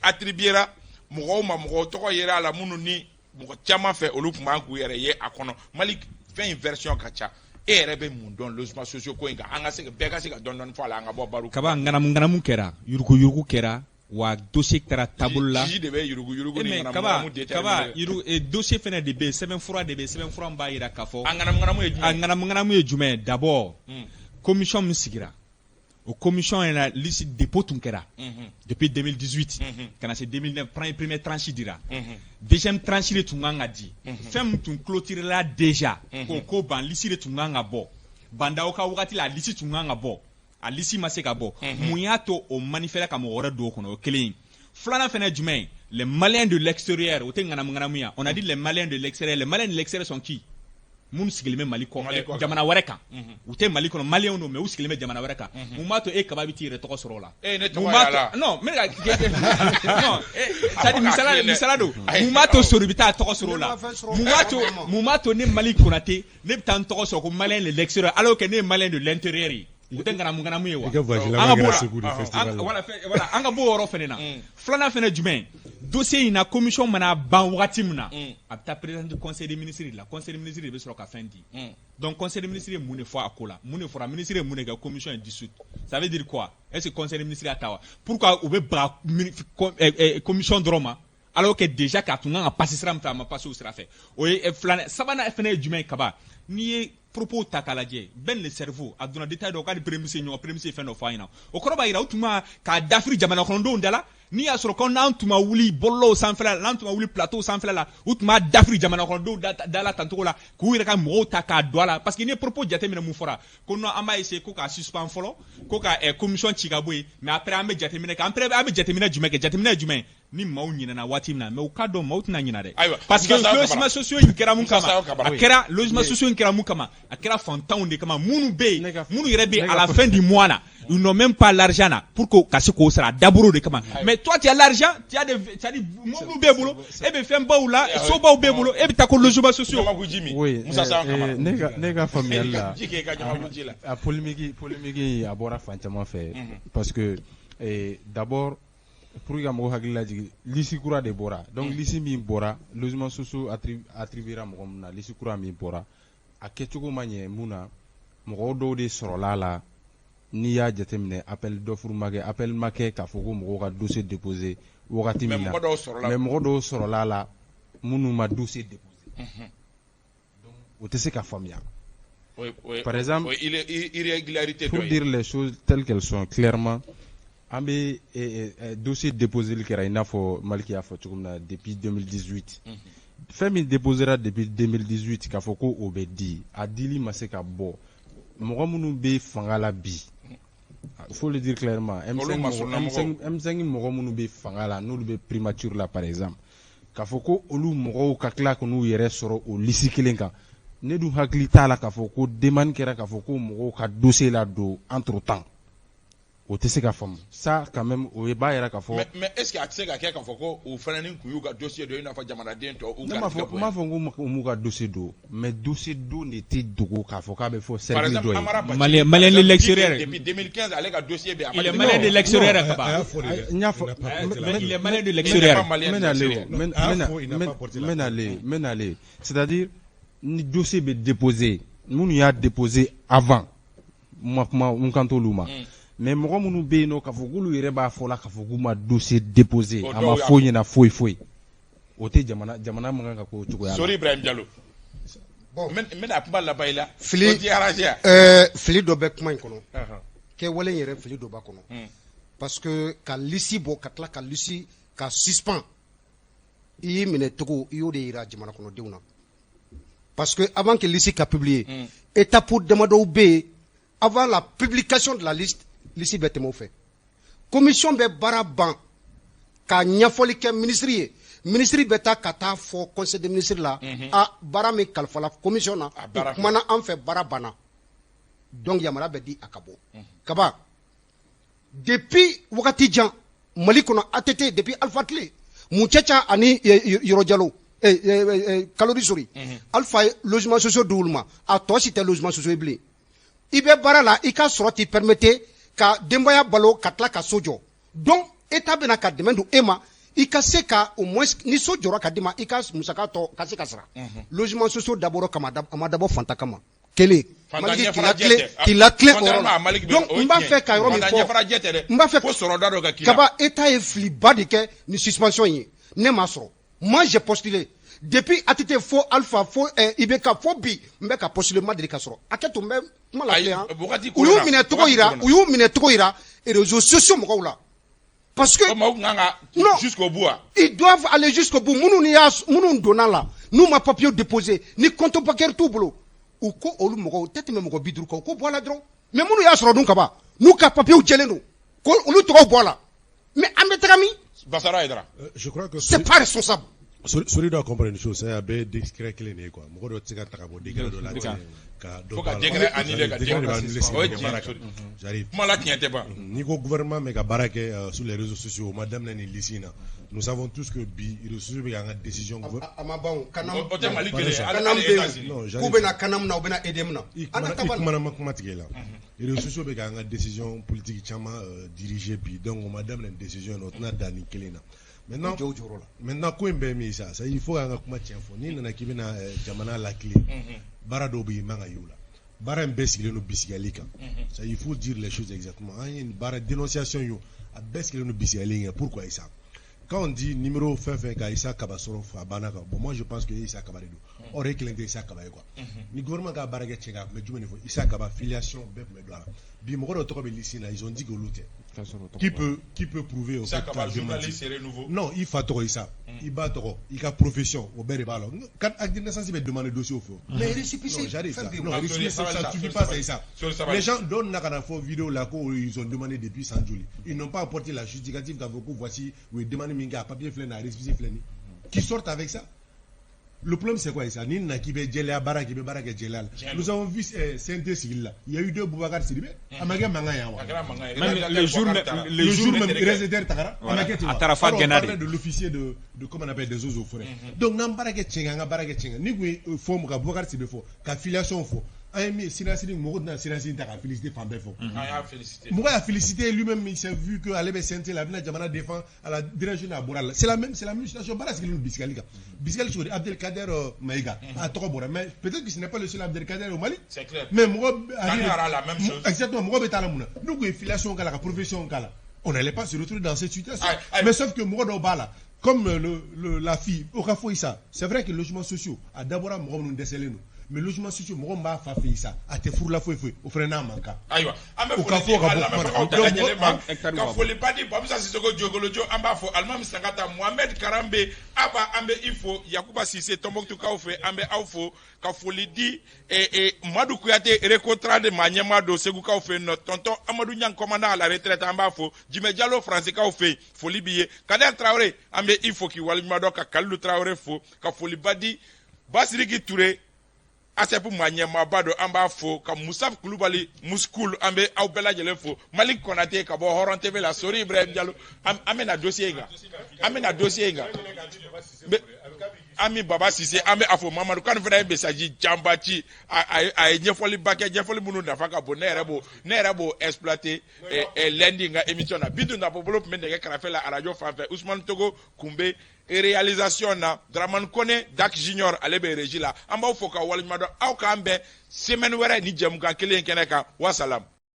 attribuera mugo to ko yera la munu ni mugo chama fe olu kuma ku yere ye akono Mali fait une version kacha et rebe mun don logements sociaux ko inga anga se be ka se ka don fala anga bo baru kaba ngana mu kera yurugu kera wa dossier kera tabulla kaba dossier fene de be 7 francs de be 7 francs ba ira kafo ngana mu jume d'abord commission musigira au commission est la liste dépôt tunkera depuis 2018 kana c'est 2009 première tranche dira deuxième tranche le tunganga di femme tun clôture là déjà ko ban liste le tunganga bo banda oka wakati la liste tunganga bo a liste maseka bo muyato au manifeste comme ora do kono kelin flana fena jumain les Maliens de l'extérieur on a dit les Maliens de l'extérieur sont qui mun sigilime Mali ko jamana wareka ute Mali ko Mali ono me usigilime jamana wareka mumato e kababiti re toko sorola mumato non mais non ça dit misalado mumato soribita toko sorola mumato ne Mali konate ne tan toko soko Malien de l'extérieur alors que ne Malien de l'intérieur ute ngana mu yewa voilà anga bo oro fenena flana fena jumain dossier ina commission mana ban wakati muna abta président du conseil des ministres la conseil des ministres be soro ka fin di donc conseil des ministres mune fo akola mune fo ministre mune ga commission est dissoute ça veut dire quoi est-ce que conseil des ministres atawa pourquoi ou be bra commission droma alors que déjà ka tunga passer sera ma passer au sera fait o flana sabana fene jumain kaba ni propos takalaje ben le cerveau a donné détail do ka de prémisse fin of final o koroba ira utuma ka dafri jamana kondo ndala ni asoro kon antuma wuli bollo sanfela lantuma wuli plateau sanfela la utuma dafri jamana kondo dala tantola ku ira ka mo taka dola parce que ni propos jate mina mu fora kono amba essayer ko ka suspend folo ko ka commission chigaboy mais après ambe jate mina ka après ambe jate mina jume ni maw nyina na wati mina mais o kado maw na nyina de parce que logements sociaux inkera mun kama akera logements sociaux inkera mun kama akera fantan de kama munu yere à la fin du mois là ils n'ont même pas l'argent là pour que kasi ko sera d'abord de kama mais toi tu as l'argent tu as munu be bolo e be fem ba ou là so ba be bolo e be ta ko logements sociaux oui nega familial là a polémique abora fantalement fait parce que d'abord pour que mo hakila jigi lisi kura de bora donc lisi mi bora logements sociaux attribuera mo na lisi kura mi bora a kechugo manye muna mo do de sorola la ni ya jetemne appel d'offre appel make ka fogo mo ka dossier déposé wakati mina mais mo do sorola la munu ma dossier déposé donc o te se ka famia par exemple irrégularité pour dire les choses telles qu'elles sont clairement ambe dossier déposé le kera ina fo malki afo tukumna depuis 2018 femi déposera depuis 2018 ka foko obedi adili maseka bo mo munu be fangala bi il faut le dire clairement M5 mo munu be fangala no be primature là par exemple ka foko olu mo ka kla ko nu yere soro o lisi kelenka ne du hakli tala ka foko demande kera ka foko mo ka dossier la do entre temps o te se ka fam ça quand même o e ba yera ka fo mais est-ce que atse ka ka fo ko o fana ni ku ga dossier do ina fa jamana den to o ma fo mu ga dossier do mais dossier do ne te dogo ka fo ka be fo service do malien de l'extérieur depuis 2015 avec un dossier be il est malien de l'extérieur ka ba il est malien de l'extérieur menale c'est-à-dire ni dossier be déposé nous y a déposé avant moi kanto luma mais mo munu be no ka fogulu yere ba fola ka foguma dossier déposé ama foyi na foyi o te jamana manga ko tuko ya sorry Ibrahim Diallo bon men apba la bayla fili do be kuma kono ke walen yere fili do ba kono parce que ka lisi bɔ ka tila ka lisi ka suspend i y'i minɛ cogo i y'o de yira jamana kɔnɔdenw na parce que avant que lisi ka publier étape damadɔw bɛ yen avant la publication de la liste lisi bɛ tɛmɛ o fɛ commission bɛ baara ban ka ɲɛfɔli kɛ ministre ye ministre bɛ taa ka taa fɔ conseil des ministres la baara min kalifala commission na u kumana an fɛ baara banna donc yamara bɛ di a ka bɔ kaba depuis wagati jan mali kɔnɔ ATT depuis Alpha Tlé Mucɛca ani Yɔrɔ Jalo Kalori Sori Alpha ye logement sociaux d'olu ma a tɔ si tɛ logement sociaux ye bilen i bɛ baara la i ka sɔrɔ t'i permettre ka denbaya balo ka tila ka so jɔ donc état bɛna ka dɛmɛ don e ma i ka se ka au moins ni so jɔra ka di ma i ka musaka tɔ ka se ka sara logement sociaux dabɔra kama a ma dabɔ fanta kama kelen Maliki k'i la tilen o yɔrɔ la donc n b'a fɛ ka yɔrɔ min fɔ n b'a fɛ kaba état ye filiba de kɛ ni suspension ye ne m'a sɔrɔ moi j'ai postulé depuis ATT fo Alpha fo IBK fo bi n bɛ ka postuler ma deli ka sɔrɔ a kɛ tun bɛ kuma la yan u y'u minɛ cogo yira réseaux sociaux mɔgɔw la parce que non jusqu'au bout ils doivent aller jusqu'au bout minnu donna la n'u ma papier déposé ni compte bancaire t'u bolo u ko olu mɔgɔw tɛ tɛmɛ mɔgɔ 50 kan u ko bɔ a la dɔrɔn mais minnu y'a sɔrɔ dun ka ban n'u ka papier jɛlen don ko olu tɔgɔw bɔ a la mais an bɛ taga min je crois que c'est pas responsable. Sori doit comprendre une chose, c'est un peu discret clé né quoi. Moko do tsika takabo degré de la ka do ka degré annulé ka j'arrive. Comment la tiente pas. Niveau gouvernement mais ka barake sur les réseaux sociaux madame nani lisina. Nous savons tous que bi réseaux sociaux be nga décision amabango kanam non ku bena kanam na bena edem na ana tabana mathematique là. Les réseaux sociaux be nga décision politique chama dirigée bi donc madame nani décision notre na dani kelena. Maintenant, quoi ça, il faut un kuma tienfo. Ni nana kibina jamana la clé. Barado bi manga yula. Bara mbeskile no bisigalika. Ça il faut dire les choses exactement. Une bara dénonciation yo a beskile no bisigalika. Pourquoi ça? Quand on dit numéro fin ka Issa Kabasoro fa banaka. Bon moi je pense que Issa Kabaredo. Aurait que Issa Kabaye quoi. Ni gouvernement ka baraka tchenga mais du niveau Issa Kaba filiation bep medwa. Bi moko do tokobe lisina ils ont dit que l'autre qui peut prouver au fait que non il faut trop ça il bat trop il a profession au bel ballon quand acte de naissance il va demander dossier au fond mais récépissé j'arrive ça non ça tu dis pas ça les gens donnent la vidéo là ils ont demandé depuis 100 jours ils n'ont pas apporté la justificative qu'avocats voici où ils demandent minga papier flène récépissé flène qui sortent avec ça. Le problème c'est quoi ça? Nous avons vu CNT civil là. Il y a eu deux Boubacar Sidibé. Le jour même résident Takara. On parlait de l'officier de comment on appelle des eaux forêts. Donc n'am barake chenga barake chenga. Ni gwe forme ka Boubacar Sidibé fo, ka filiation fo. Aimi Sinasini Morodna Sinasini Taka félicité Fambé fo. Moi a félicité lui-même il s'est vu que Alebe CNT la Vina Jamana défend à la direction à Boral. C'est la même situation bara c'est le Biscaliga. Biscal sur Abdelkader Maïga à Trobora mais peut-être que ce n'est pas le seul Abdelkader au Mali. C'est clair. Mais moi la même chose. Exactement moi betala muna. Nous que filiation kala profession kala. On n'allait pas se retrouver dans cette situation. Mais sauf que moi do bala comme la fille au Kafo Issa, c'est vrai que les logements sociaux à d'abord nous déceler nous. Mais logement social mo mba fa fe ça a te furu la fo o frena manka aywa ambe fo ka fo le padi ba bisa sisoko jogolojo amba fo almam sangata Mohamed Karambe aba ambe ifo Yakuba Cissé Tombouctou ka fe ambe awfo ka fo li di Madou Kouyaté recontrat de Manyema do Segou ka fe notre tonton Amadou Niang commandant à la retraite amba fo Djimé Diallo français ka fe fo li biye Kader Traoré ambe ifo ki walima do ka Kalou Traoré fo ka fo li badi Basiriki Touré Asepu Manyema bado amba fo ka Moussaf Koulibaly Mouskoul ambe au bela jele fo Malik Konaté ka bo Horon TV la Sori Ibrahim Diallo amena dossier nga ami Baba Cissé ambe afo Mamadou kan vrai besaji jambachi a nyefoli baké nyefoli munu dafa ka bo nerebo exploiter lundi nga émission na bidu na développement de Krafe la radio Fanfé Ousmane Togo Koumbe et réalisation na Draman Kone Dak Junior alebe régie la amba foka walima do aw ka ambe semaine wéré ni jam ka kelen keneka wa salam.